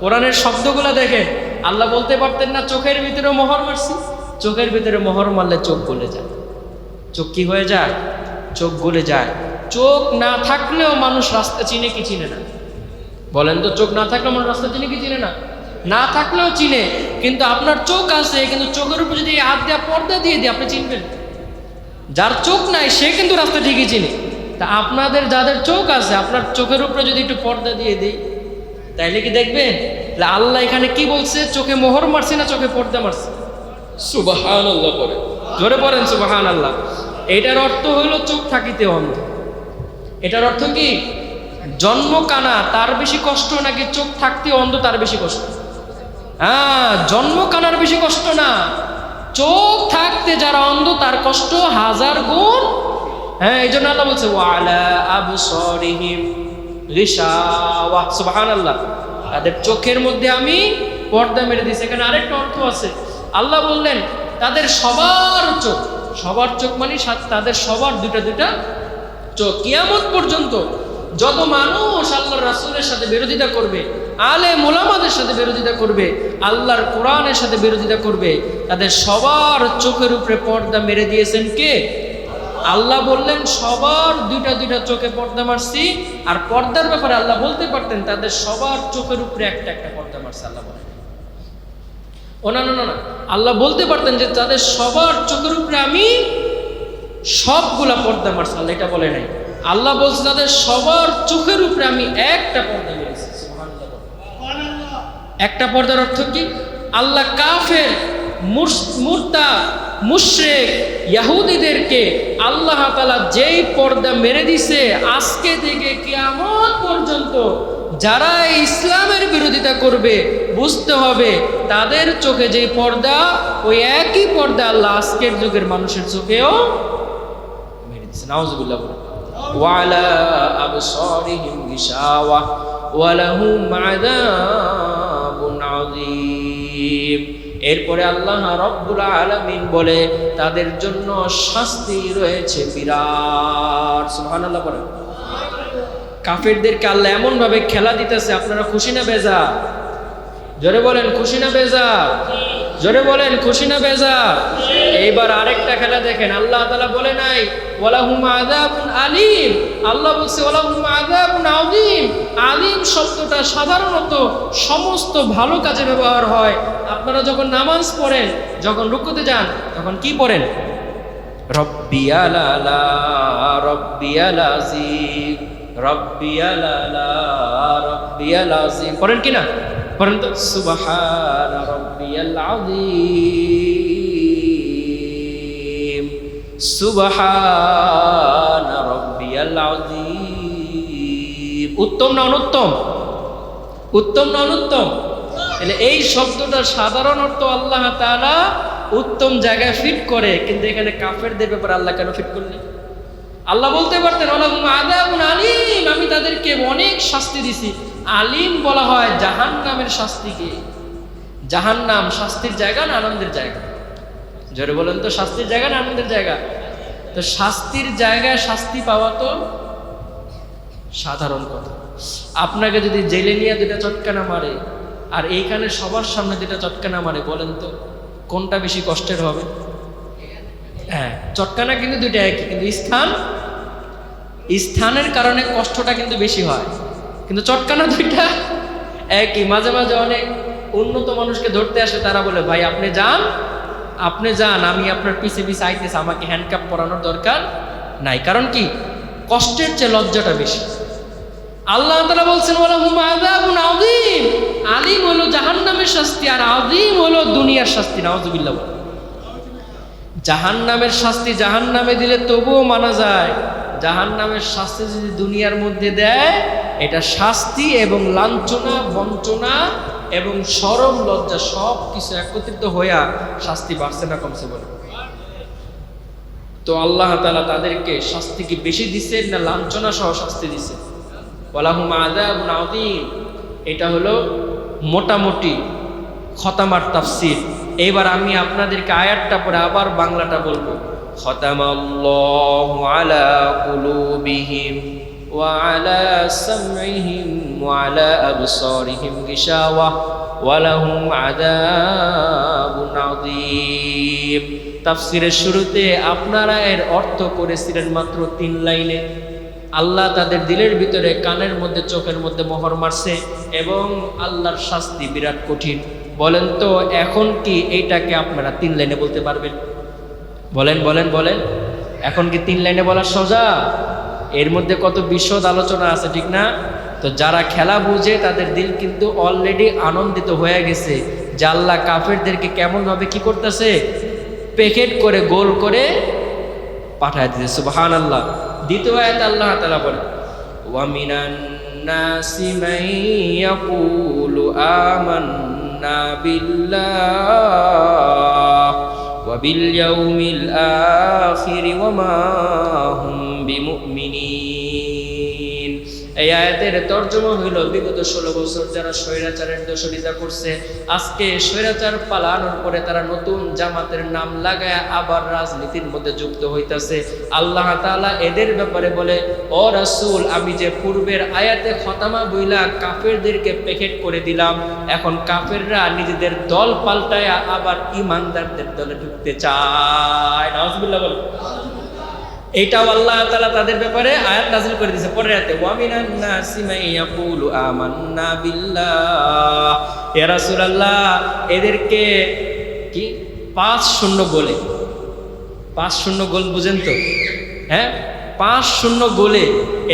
কোরআনের শব্দগুলো দেখেন, আল্লাহ বলতে পারতেন না চোখের ভিতরে মোহর মারছি? চোখের ভিতরে মোহর মারলে চোখ গলে যায়। চোখ কি হয়ে যায়? চোখ গলে যায়। চোখ না থাকলেও মানুষ রাস্তা চিনে কি চিনে না? বলেন তো। চোখ না থাকলেও মানুষ রাস্তা চিনে কি চিনে না? না থাকলেও চিনে। কিন্তু আপনার চোখ আছে, কিন্তু চোখের উপর যদি হাত দেওয়া পর্দা দিয়ে দিই আপনি চিনবেন? যার চোখ নাই সে কিন্তু রাস্তা ঠিকই চিনে। তা আপনাদের যাদের চোখ আছে আপনার চোখের উপরে যদি একটু পর্দা দিয়ে দিই তাইলে কি দেখবেন? আল্লাহ এখানে কি বলছে? চোখে মোহর মারছে না চোখে পর্দা মারছে? সুবহানাল্লাহ পড়ে। জোরে পড়েন সুবহানাল্লাহ। এটার অর্থ হলো চোখ থাকিতে অন্ধ। এটার অর্থ কি? জন্ম কানা তার বেশি কষ্ট নাকি চোখ থাকতে অন্ধ তার বেশি কষ্ট? জন্ম কানার বেশি কষ্ট না, চোখ থাকতে যারা অন্ধ তার কষ্ট হাজার গুণ। এই জন্য আল্লাহ বলছে ওয়ালা আবসারিহিম গিশাওয়া, সুবহানাল্লাহ, তাদের চোখের মধ্যে আমি পর্দা মেরে দিয়েছি। এখানে আরেকটা অর্থ আছে, আল্লাহ বললেন তাদের সবার চোখ, সবার চোখ মানে তাদের সবার দুটা চোখ। কিয়ামত পর্যন্ত যত মানুষ আল্লাহর রাসূলের সাথে বিরোধিতা করবে, আলেম ওলামাদের সাথে বিরোধিতা করবে, আল্লাহর কোরআনের সাথে বিরোধিতা করবে, তাদের সবার চোখের উপরে পর্দা মেরে দিয়েছেন কে? আল্লাহ বললেন সবার দুইটা চোখে পর্দা মারছি। আর পর্দার ব্যাপারে আল্লাহ বলতে পারতেন তাদের সবার চোখের উপরে একটা পর্দা মারছে, আল্লাহ বলেন না, আল্লাহ বলতে পারতেন যে তাদের সবার চোখের উপরে আমি সবগুলা পর্দা মারছি, আল্লাহ এটা বলে নাই। আল্লাহ বলছে তাদের সবার চোখের উপরে আমি একটা পর্দা মেরেছি। একটা পর্দার অর্থ কি? আল্লাহ কাফের মুরতা মুশরিক ইহুদিদেরকে আল্লাহ তাআলা যেই পর্দা মেরে দিছে, আজকে থেকে কিয়ামত পর্যন্ত যারা ইসলামের বিরোধিতা করবে বুঝতে হবে তাদের চোখে যেই পর্দা, ওই একই পর্দা আল্লাহ আজকের যুগের মানুষের চোখেও মেরে দিছে। নাউজুবিল্লাহ। ওয়ালা আবসারিহিম গিশাওয়া ওয়া লাহুম আযাবুন আযীম। এরপরে আল্লাহ রাব্বুল আলামিন বলে তাদের জন্য শাস্তি রয়েছে বিরাট। সুবহানাল্লাহ বলেন। কাফেরদেরকে আল্লাহ এমন ভাবে খেলা দিতেছে, আপনারা খুশি না বেজা? জোরে বলেন খুশি না বেজা? জোরে বলেন খুশি না বেজা? এইবার আরেকটা খেলা দেখেন, আল্লাহ তাআলা বলে নাই ওয়ালাহুম আযাবুন আলীম, আল্লাহ বলছে ওয়ালাহুম আযাবুন আযীম। আলীম শব্দটা সাধারণত সমস্ত ভালো কাজে ব্যবহার হয়। আপনারা যখন নামাজ পড়েন, যখন রুকুতে যান, তখন কি পড়েন? রব্বিয়াল আলা রব্বিয়াল আযীম, রব্বিয়াল আলা রব্বিয়াল আযীম পড়েন কি না? পড়েন তো, সুবহানা রব্বিয়াল আযীম, সুবহানা রব্বিয়াল আযীম। উত্তম না অনুত্তম? উত্তম না অনুত্তম? তাহলে এই শব্দটার সাধারণ অর্থ আল্লাহ তাআলা উত্তম জায়গায় ফিট করে, কিন্তু এখানে কাফেরদের ব্যাপারে আল্লাহ কেন ফিট করলেন? আল্লাহ বলতে পারতেন ওয়ালাহুম আযাবুন আলীম, আমি তাদেরকে অনেক শাস্তি দিছি। আলিম বলা হয় জাহান্নামের শাস্তিকে। জাহান্নাম শাস্তির জায়গা না আনন্দের জায়গা? জোরে বলেন তো, শাস্তির জায়গা না আনন্দের জায়গা? তো শাস্তির জায়গায় শাস্তি পাওয়া তো সাধারণ কথা। আপনাকে যদি জেলে নিয়ে দুটা চটকানা মারে আর এইখানে সবার সামনে দুটা চটকানা মারে, বলেন তো কোনটা বেশি কষ্টের হবে? হ্যাঁ, চটকানা কিন্তু দুইটা একই, কিন্তু স্থানের কারণে কষ্টটা কিন্তু বেশি হয়, কিন্তু চটকানা দুইটা একই। মাঝে মাঝে অনেক উন্নত মানুষকে ধরতে আসে, তারা বলে ভাই আপনি যান, আমি আপনার পিছে আইতেছি, আমাকে হ্যান্ডকাপ পরানোর দরকার নাই। কারণ কি? কষ্টের চেয়ে লজ্জাটা বেশি। আল্লাহ তাআলা বলছেন ওয়ালাহুম আযাবুন আযীম, আলীম হলো জাহান্নামের শাস্তি আর আযীম হলো দুনিয়ার শাস্তি। নাউযুবিল্লাহ। জাহান্নামের শাস্তি জাহান্নামে দিলে তবুও মানা যায়, জাহান্নামের শাস্তি যদি দুনিয়ার মধ্যে দেয়, এটা শাস্তি এবং লাঞ্ছনা, বঞ্চনা এবং শরম লজ্জা সব কিছু একত্রিত হইয়া শাস্তি বাড়ছে না কমছে? বলে তো আল্লাহ তাআলা তাদেরকে শাস্তি কি বেশি দিছে না লাঞ্ছনা সহ শাস্তি দিছে? ওয়ালাহুম আযাবুন আযীম, এটা হলো মোটামুটি খতামার তাফসীর। এবার আমি আপনাদেরকে আয়াতটা পড়ে আবার বাংলাটা বলবো। খতামাল্লাহু আলা কুলুবিহিম ওয়া আলা সামঈহিম ওয়া আলা আবসারিহিম গিশাওয়া ওয়া লাহুম আযাবুন আযীম। তাফসীরের শুরুতে আপনারা এর অর্থ করেছিলেন মাত্র 3 লাইনে। আল্লাহ তাদের দিলের ভিতরে, কানের মধ্যে, চোখের মধ্যে মোহর মারছে এবং আল্লাহর শাস্তি বিরাট কঠিন। বলেন তো এখন কি এইটাকে আপনারা 3 লাইনে বলতে পারবেন? বলেন বলেন বলেন, এখন কি 3 লাইনে বলা সোজা? এর মধ্যে কত বিশদ আলোচনা আছে, ঠিক না? তো যারা খেলা বুঝে তাদের দিল কিন্তু অলরেডি আনন্দিত হয়ে গেছে যে আল্লাহ কাফেরদেরকে কেমন ভাবে কি করতেছে, প্যাকেট করে গোল করে পাঠায় দিয়েছে। সুবহানাল্লাহ। দ্বিতীয় আয়াতে আল্লাহ তাআলা বলে ওয়া মিনান নাসি মান ইয়াকুলু আমান্না বিল্লাহ ওয়া বিল ইয়াউমিল আখির ওয়া মা হুম বিমুমিনিন। এই আয়াতের তর্জমা হইল বিগত 16 বছর যারা স্বৈরাচারের দোষরিতা করছে, আজকে স্বৈরাচার পালানোর পরে তারা নতুন জামাতের নাম লাগায় আবার রাজনীতির মধ্যে যুক্ত হইতাছে। আল্লাহ তাআলা এদের ব্যাপারে বলে, ও রাসূল, আমি যে পূর্বের আয়াতে খতামা বইলা কাফেরদেরকে প্যাকেট করে দিলাম, এখন কাফেররা নিজেদের দল পাল্টায় আবার ঈমানদারদের দলে ঢুকতে চায়। নাউজুবিল্লাহ বল। এইটাও আল্লাহ তাআলা তাদের ব্যাপারে আয়াত নাযিল করে দিয়েছে। পরের আয়াতে ওয়া মিনান নাসি মান ইয়াকুলু আমান্না বিল্লাহ। ইয়া রাসূলুল্লাহ, এদেরকে কি 5-0 গোলে, 5-0 গোল বুঝেন তো? হ্যাঁ, 5-0 গোলে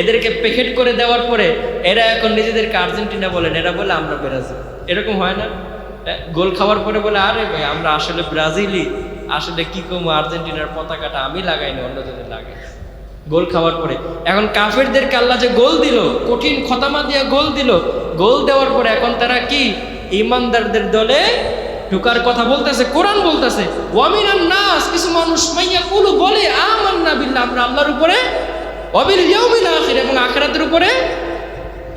এদেরকে প্যাকেট করে দেওয়ার পরে এরা এখন নিজেদেরকে আর্জেন্টিনা বলেন, এরা বলে আমরা ব্রাজিল। এরকম হয় না? গোল খাওয়ার পরে বলে আরে ভাই আমরা আসলে ব্রাজিলই, আসলে কি কম আর্জেন্টিনার পতাকাটা আমি লাগাইনি, অন্য জনের লাগাই। গোল খাওয়ার পরে এখন কাফেরদেরকে আল্লাহ যে গোল দিল, কঠিন খতামা দিয়ে গোল দিল, গোল দেওয়ার পরে এখন তারা কি ঈমানদারদের দলে ঢোকার কথা বলতেছে। কোরআন বলতেছে ওয়া মিনান নাস, কিছু মানুষ মাইয়াকুলু বলে আমান্না বিল্লাহ, আমরা আল্লাহর উপরে ওয়া বিল ইয়াউমিল আখির, এবং আখিরাতের উপরে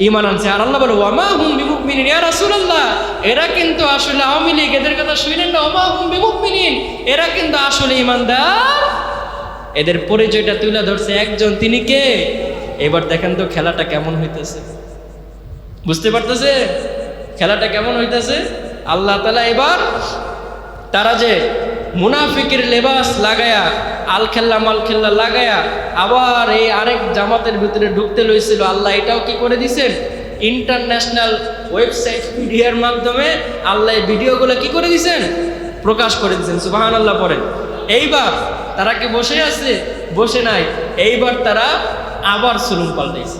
ঈমান আনছে। আর আল্লাহ বলে ওয়া মা হুম বিমুমিনিন। ইয়া রাসূলুল্লাহ, এরা কিন্তু আসলে আওয়ামী লীগ, এদের কথা শুনেন না, ওয়া মা হুম বিমুমিনিন, এরা কিন্তু আসলে ঈমানদার। এদের পরিচয়টা তুলে ধরছে একজন, তিনি কে? এবার দেখেন তো খেলাটা কেমন হইতেছে, বুঝতে পারতেছে খেলাটা কেমন হইতেছে? আল্লাহ তাআলা এবার তারা যে মুনাফিকের লেবাস লাগায়া, আল খেল্লা মাল খেল্লা লাগায়া আবার এই আরেক জামাতের ভিতরে ঢুকতে লইছিল, আল্লাহ এটাও কি করে দিছেন? ইন্টারন্যাশনাল ওয়েবসাইট মিডিয়ার মাধ্যমে আল্লাহ এই ভিডিওগুলো কি করে দিছেন? প্রকাশ করে দিছেন। সুবহানাল্লাহ পড়েন। এইবার তারা কি বসে আছে? বসে নাই। এইবার তারা আবার সুলুম পাল্টাইছে।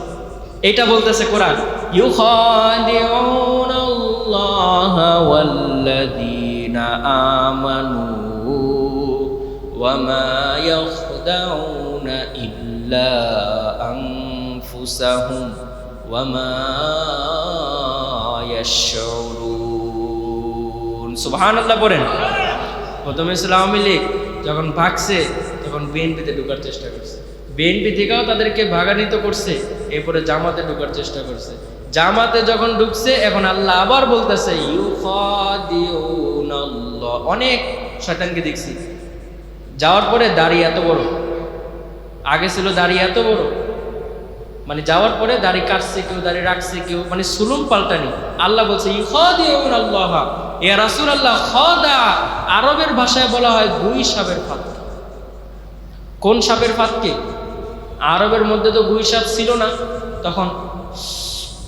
এটা বলতেছে কোরআন, ইউখাদিউনাল্লাহা ওয়াল্লাযীনা আমানু ওয়া মা ইয়াখদাউনা ইল্লা আনফুসাহুম ওয়া মা ইয়াশউরুন। সুবহানাল্লাহ পড়েন। প্রথমে আওয়ামী লীগ যখন ভাগছে তখন বিএনপিতে ঢোকার চেষ্টা করছে, বিএনপি থেকেও তাদেরকে ভাগান্বিত করছে, এরপরে জামাতে ঢোকার চেষ্টা করছে। জামাতে যখন ঢুকছে এখন আল্লাহ আবার বলতেছে ইউখাদিউনাল্লাহ। অনেক শয়তানকে দেখছি যাওয়ার পরে দাড়ি এত বড়, আগে ছিল দাড়ি এত বড়, মানে যাওয়ার পরে দাড়ি কাটছে কেউ, দাড়ি রাখছে কেউ, মানে সুলুম পাল্টানি। আল্লাহ বলছে ইউখাদিউনাল্লাহ। ইয়া রাসূলুল্লাহ, খাদা আরবের ভাষায় বলা হয় গুই সাপের ফাঁদকে। কোন সাপের ফাঁদকে? আরবের মধ্যে তো গুই সাপ ছিল না তখন।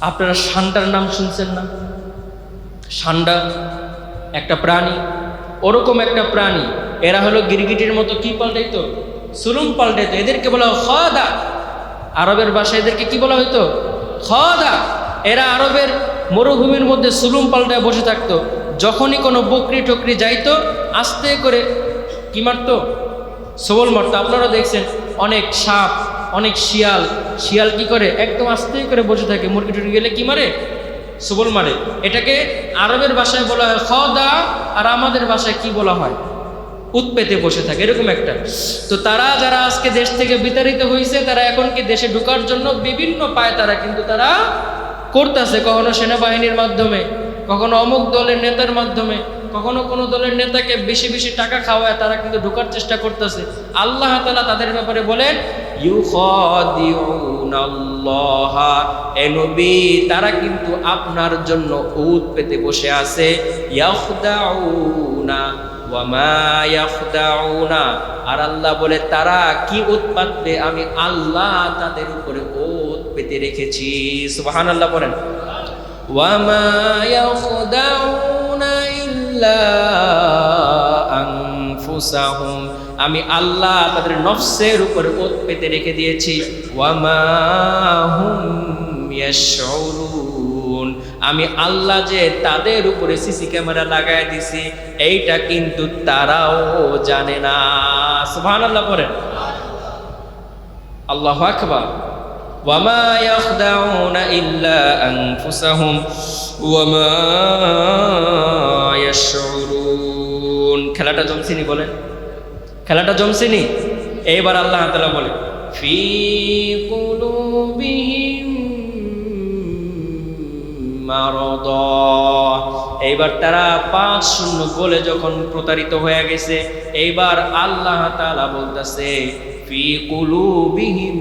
আপনারা ষান্ডার নাম শুনছেন না? ষান্ডা একটা প্রাণী, ওরকম একটা প্রাণী। এরা হলো গিরগিটির মতো কি পাল্টাইতো? সুলুম পাল্টাইতো। এদেরকে বলা হয় খাদা। আরবের ভাষায় এদেরকে কি বলা হইতো? খাদা। এরা আরবের মরুভূমির মধ্যে সুলুম পাল্টায় বসে থাকতো। যখনই কোনো বকরি টকরি যাইতো আস্তে করে কি মারতো? সবল মারতো। আপনারা দেখছেন অনেক সাপ, অনেক শিয়াল, শিয়াল কি করে? একদম আস্তে করে বসে থাকে। মুরগি টুরগি গেলে কি মারে? সবল মারে। এটাকে আরবের ভাষায় বলা হয় খাদা, আর আমাদের ভাষায় কি বলা হয়? উৎপেতে বসে থাকে, এরকম একটা। তো তারা যারা আজকে দেশ থেকে বিতাড়িত হয়েছে, তারা এখন কি দেশে ঢোকার জন্য বিভিন্ন পায় তারা কিন্তু তারা করতেছে, কখনো সেনাবাহিনীর মাধ্যমে, কখনো অমুক দলের নেতার মাধ্যমে, কখনো কোনো দলের নেতাকে বেশি বেশি টাকা খাওয়ায় তারা কিন্তু ঢোকার চেষ্টা করতেছে। আল্লাহ তাআলা তাদের ব্যাপারে বলেন ইউখাদিউনাল্লাহা, এ নবী তারা কিন্তু আপনার জন্য উত পেতে বসে আছে। ইয়াখদাউনা ওয়া মা ইয়াখদাউনা, আর আল্লাহ বলে তারা কি উৎপাতবে, আমি আল্লাহ তাদের উপরে ওত পেতে রেখেছি। সুবহানাল্লাহ বলেন। ওয়া মা ইয়াখদাউনা ইল্লা আনফুসাহুম, আমি আল্লাহ তাদের নফসের উপরে ওত পেতে রেখে দিয়েছি। ওয়া মা হুম ইয়াশউরুন, আমি আল্লাহ যে তাদের উপরে সিসি ক্যামেরা লাগায় দিছি এইটা কিন্তু তারাও জানে না। সুবহানাল্লাহ পড়েন। আল্লাহু আকবার। ওয়ামা ইয়াখদাউনা ইল্লা আনফুসাহুম ওয়ামা ইয়াশউরুন। খেলাটা জমছিনি বলেন, খেলাটা জমছিনি। এইবার আল্লাহ তাআলা বলে ফি কুলুবিহিম মারাদ। এইবার তারা 5-0 গোলে যখন প্রতারিত হয়ে গেছে, এইবার আল্লাহ তাআলা বলতেছে ফি কুলুবিহিম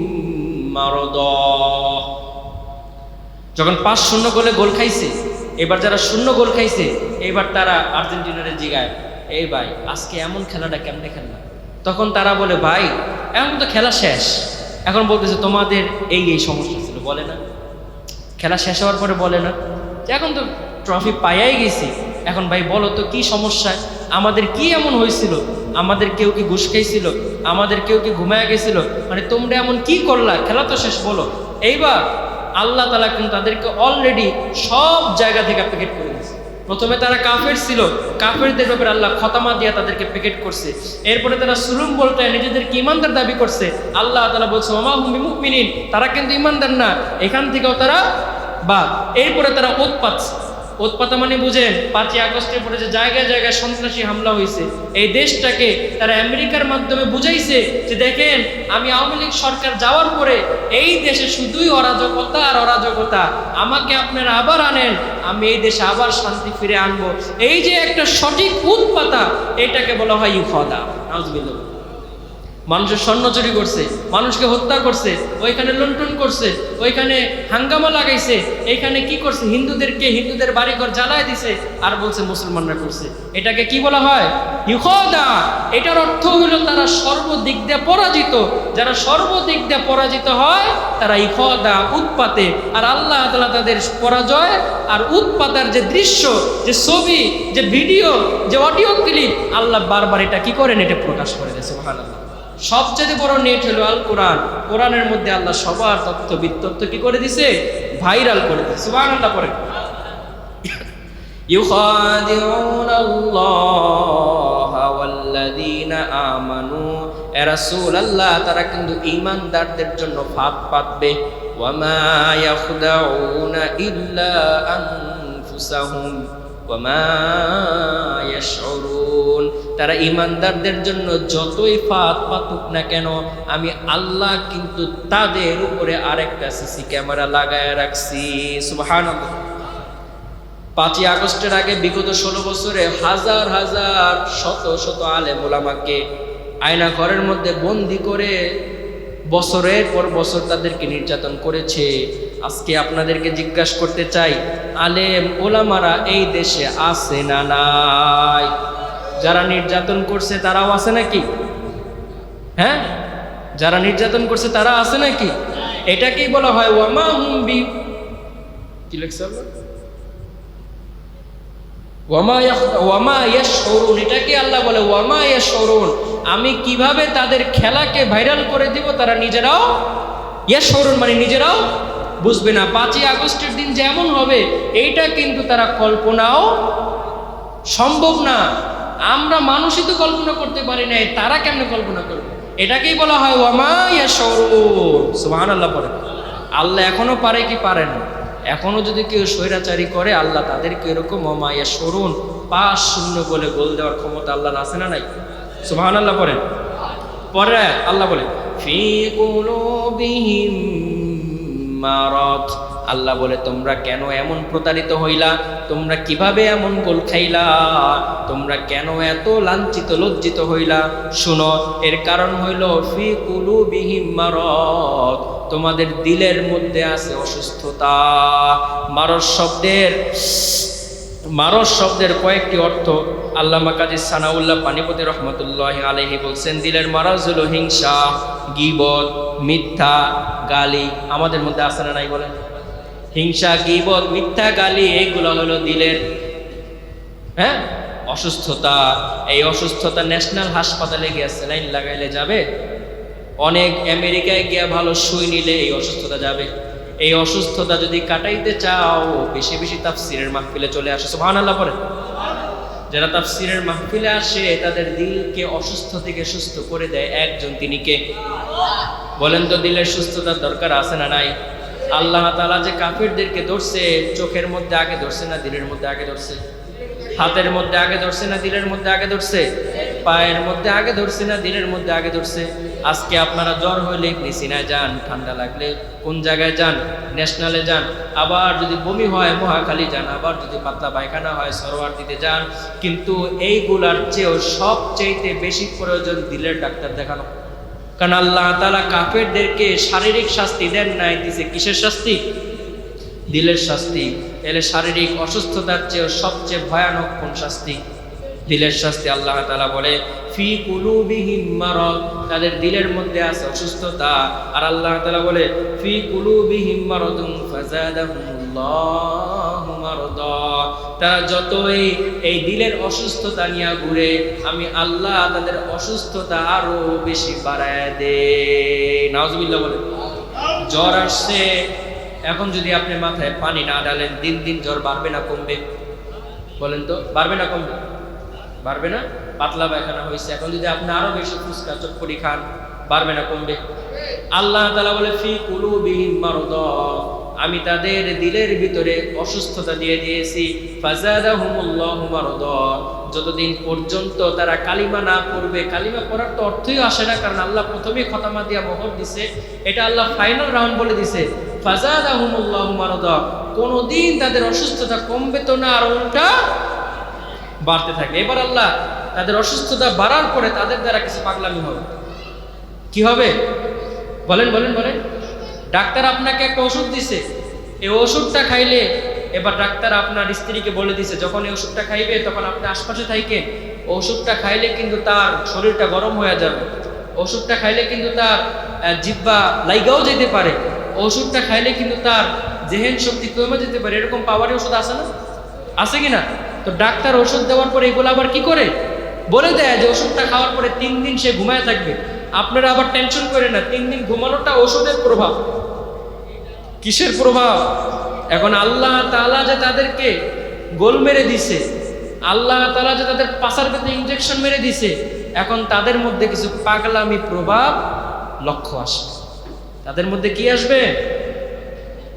মারাদ। যখন 5-0 গোলে গোল খাইছে, এবার যারা 0 গোল খাইছে, এবার তারা আর্জেন্টিনারে জিগায় এই ভাই আজকে এমন খেলাটা কেমনে খেললাম? তখন তারা বলে ভাই এখন তো খেলা শেষ। এখন বলতেছে তোমাদের এই এই সমস্যা ছিল, বলে না? খেলা শেষ হওয়ার পরে বলে না যে এখন তো ট্রফি পাইয়াই গেছি, এখন ভাই বলো তো কি সমস্যা, আমাদের কি এমন হয়েছিল, আমাদের কেউ কি ঘুষ খাইছিল, আমাদের কেউ কি ঘুমায় গেছিল, মানে তোমরা এমন কি করলা, খেলা তো শেষ, বলো। এইবার আল্লাহ তাআলা কিন্তু তাদেরকে অলরেডি সব জায়গা থেকে প্যাকেট করে দিয়েছে। প্রথমে তারা কাফের ছিল, কাফেরদের ব্যাপারে আল্লাহ খতমা দিয়া তাদেরকে প্যাকেট করছে। এরপরে তারা সুলুম বলতে নিজেদেরকে ইমানদার দাবি করছে, আল্লাহ তাআলা বলছে ওমা হুম বিমুমিনিন, তারা কিন্তু ইমানদার না, এখান থেকেও তারা বাদ। এরপরে তারা উৎপাতা মানে বুঝেন 5ই আগস্টের পরে যে জায়গায় জায়গায় সন্ত্রাসী হামলা হয়েছে, এই দেশটাকে তারা আমেরিকার মাধ্যমে বুঝাইছে যে দেখেন আমি আওয়ামী লীগ সরকার যাওয়ার পরে এই দেশে শুধুই অরাজকতা আর অরাজকতা, আমাকে আপনারা আবার আনেন, আমি এই দেশে আবার শান্তি ফিরে আনবো। এই যে একটা সঠিক উৎপাতা, এটাকে বলা হয় ইউফাদা। নাউজুবিল্লাহ। মানুষের স্বর্ণ চুরি করছে, মানুষকে হত্যা করছে, ওইখানে লুণ্ঠন করছে, ওইখানে হাঙ্গামা লাগাইছে, এইখানে কি করছে, হিন্দুদের বাড়িঘর জ্বালায় দিছে, আর বলছে মুসলমানরা করছে। এটাকে কি বলা হয়? ইউফাদা। এটার অর্থ হলো তারা সর্বদিক দিয়ে পরাজিত। যারা সর্বদিক দিয়ে পরাজিত হয় তারা ইউফাদা, উৎপাতে। আর আল্লাহ তাআলা তাদের পরাজয় আর উৎপাতার যে দৃশ্য, যে ছবি, যে ভিডিও, যে অডিও ক্লিপ, আল্লাহ বারবার এটা কি করেন, এটা প্রকাশ করে দেয়। সুবহানাল্লাহ। সবচেয়ে বড় নেট হলো আল কোরআন। কোরআনের মধ্যে আল্লাহ সবার তথ্য বিতথ্য কি করে দিছে, ভাইরাল করে দিছে। সুবহানাল্লাহ পড়ে। ইউখাদিউনাল্লাহা ওয়াল্লাযীনা আমানু, এ রাসূলুল্লাহ তারা কিন্তু ঈমানদারদের জন্য ফাঁদ পাতবে। ওয়ামা ইয়াখদাউনা ইল্লা আনফুসাহুম ওয়ামা ইয়াশউরুন। তারা ঈমানদারদের জন্য যতই ফাঁদ পাতুক না কেন, আমি আল্লাহ কিন্তু তাদের উপরে আরেকটা সিসি ক্যামেরা লাগায় রাখছি। সুবহানাল্লাহ। 5ই আগস্টের আগে বিগত 16 বছরে হাজার হাজার শত শত আলেম ওলামাকে আয়না ঘরের মধ্যে বন্দি করে বছরের পর বছর তাদেরকে নির্যাতন করেছে। আজকে আপনাদেরকে জিজ্ঞাসা করতে চাই, আলেম ওলামারা এই দেশে আছে না নাই? যারা নির্যাতন করছে তারাও আছে নাকি? হ্যাঁ, যারা নির্যাতন করছে তারা আছে নাকি? এটাকেই বলা হয় ওয়ামা হুম বি, কি লেখছে আল্লাহ? ওয়ামা ইয়াশউরুন। এটাকে আল্লাহ বলে ওয়ামা ইয়াশউরুন। আমি কিভাবে তাদের খেলাকে ভাইরাল করে দিব তারা নিজেরাও, ইয়াশউরুন মানে নিজেরাও বুঝবে না। 5ই আগস্টের দিন যেমন হবে এইটা কিন্তু তারা কল্পনাও সম্ভব না। আমরা মানুষই তো কল্পনা করতে পারি না, তারা কেমনে কল্পনা করবে? এটাকেই বলা হয় ওয়ামা ইয়াশউরুন। সুবহানাল্লাহ পড়ে। আল্লাহ এখনো পারে কি পারে না? এখনো যদি কেউ স্বৈরাচারী করে, আল্লাহ তাদেরকে এরকম ওয়ামা ইয়াশউরুন 5-0 গোলে গোল দেওয়ার ক্ষমতা আল্লাহর আছে না নাই? সুবহানাল্লাহ পড়েন। পরে আল্লাহ বলে ফি কুলুবিহিম মারাদ। আল্লাহ বলে তোমরা কেন এমন প্রতারিত হইলা, তোমরা কিভাবে এমন গোল খাইলা, তোমরা কেন এত লাঞ্ছিত লজ্জিত হইলা? শুনো, এর কারণ হইল ফি কুলুবিহিম মারাদ, তোমাদের দিলের মধ্যে আছে অসুস্থতা। মারজ শব্দের কয়েকটি অর্থ আল্লামা কাজী সানাউল্লাহ পানিপতি রহমতুল্লাহ আলাইহি বলছেন, দিলের মারজ হলো হিংসা, গীবত, মিথ্যা, গালি। আমাদের মধ্যে আছে না নাই বলেন? হিংসা, গীবত, মিথ্যা, গালি, এইগুলো হলো দিলের অসুস্থতা। এই অসুস্থতা ন্যাশনাল হাসপাতালে গিয়ে স্যালাইন লাগাইলে যাবে? অনেক আমেরিকায় গিয়া ভালো সুই নিলে এই অসুস্থতা যাবে? এই অসুস্থতা যদি কাটাইতে চাও বেশি বেশি তাফসিরের মাহফিলে চলে আসো, সুবহানাল্লাহ পড়ে। যারা তাফসিরের মাহফিলে আসে তাদের দিলকে অসুস্থ থেকে সুস্থ করে দেয় একজন, তিনি কে? বলেন তো, দিলের সুস্থতার দরকার আছে না নাই? আল্লাহ তাআলা যে কাফিরদেরকে ধরছে, চোখের মধ্যে আগে ধরছে না দিলের মধ্যে আগে ধরছে? হাতের মধ্যে আগে ধরছে না দিলের মধ্যে আগে ধরছে? পায়ের মধ্যে আগে ধরছে না দিলের মধ্যে আগে ধরছে? আজকে আপনারা জ্বর হইলে মেসিনায় যান, ঠান্ডা লাগলে কোন জায়গায় যান? ন্যাশনালে যান। আবার যদি বমি হয় মহাখালী যান, আবার যদি পাতলা পায়খানা হয় সরোয়ার্দিতে যান। কিন্তু এইগুলার চেয়েও সবচেয়ে বেশি প্রয়োজন দিলের ডাক্তার দেখানো। কারণ আল্লাহ তাআলা কাফেরদেরকে শারীরিক শাস্তি দেন নাই, দিছে কিসের শাস্তি? দিলের শাস্তি। এলে শারীরিক অসুস্থতার চেয়েও সবচেয়ে ভয়ানক কোন শাস্তি? দিলের শাস্তি। আল্লাহ তাআলা বলে ফি কুলুবিহিম মারাদ, তাদের দিলের মধ্যে আছে অসুস্থতা। আর আল্লাহ তাআলা বলে ফি কুলুবিহিম মারাদুন ফাযাদাহুমুল্লাহু মারদা, তারা যতই এই দিলের অসুস্থতা নিয়ে ঘুরে আমি আল্লাহ তাদের অসুস্থতা আরো বেশি বাড়ায় দেই। নাউজুবিল্লাহ বলে। জ্বর আসছে, এখন যদি আপনি মাথায় পানি না ঢালেন দিন দিন জ্বর বাড়বে না কমবে? বলেন তো, বাড়বে না কমবে? বাড়বে না? পাতলা পায়খানা হয়েছে, এখন যদি আপনি আরো বেশি ফুচকা চটপটি খান বাড়বে না কমবে? আল্লাহ তাআলা বলে ফি কুলুবিহিম মারদা, আমি তাদের দিলের ভিতরে অসুস্থতা দিয়ে দিয়েছি। ফাযাদাহুমুল্লাহু মারদা, যতদিন পর্যন্ত তারা কালিমা না পড়বে। কালিমা পড়ার তো অর্থই আসে না, কারণ আল্লাহ প্রথমেই খতমা দিয়া মোহর দিছে, এটা আল্লাহ ফাইনাল রাউন্ড বলে দিছে। ফাযাদাহুমুল্লাহু মারদা, কোনদিন তাদের অসুস্থতা কমবে তো না, আর উল্টা বাড়তে থাকে। এবার আল্লাহ তাদের অসুস্থতা বাড়ার পরে তাদের দ্বারা কিছু পাগলামি হবে। কি হবে? বলেন বলেন বলেন। ডাক্তার আপনাকে একটা ওষুধ দিছে, এই ওষুধটা খাইলে, এবার ডাক্তার আপনার স্ত্রীকে বলে দিছে যখন এই ওষুধটা খাইবে তখন আপনি আশপাশে থাকেন, ওষুধটা খাইলে কিন্তু তার শরীরটা গরম হয়ে যাবে, ওষুধটা খাইলে কিন্তু তার জিহ্বা লাইগাও যেতে পারে, ওষুধটা খাইলে কিন্তু তার জেহেন শক্তি কমে যেতে পারে। এরকম পাওয়ারি ওষুধ আছে না? আছে কিনা? তো ডাক্তার ওষুধ দেওয়ার পরে এগুলো আবার কি করে বলে দেয় যে ওষুধটা খাওয়ার পরে 3 দিন সে ঘুমায় থাকবে। আপনারা আবার টেনশন করে না, 3 দিন ঘুমানোটা ওষুধের প্রভাব। কিসের প্রভাব? এখন আল্লাহ তাআলা যে তাদেরকে গোল মেরে দিছে, আল্লাহ তাআলা যে তাদের পাছার ভিতরে ইনজেকশন মেরে দিছে, এখন তাদের মধ্যে কিছু পাগলামি প্রভাব লক্ষ্য আসবে। তাদের মধ্যে কি আসবে?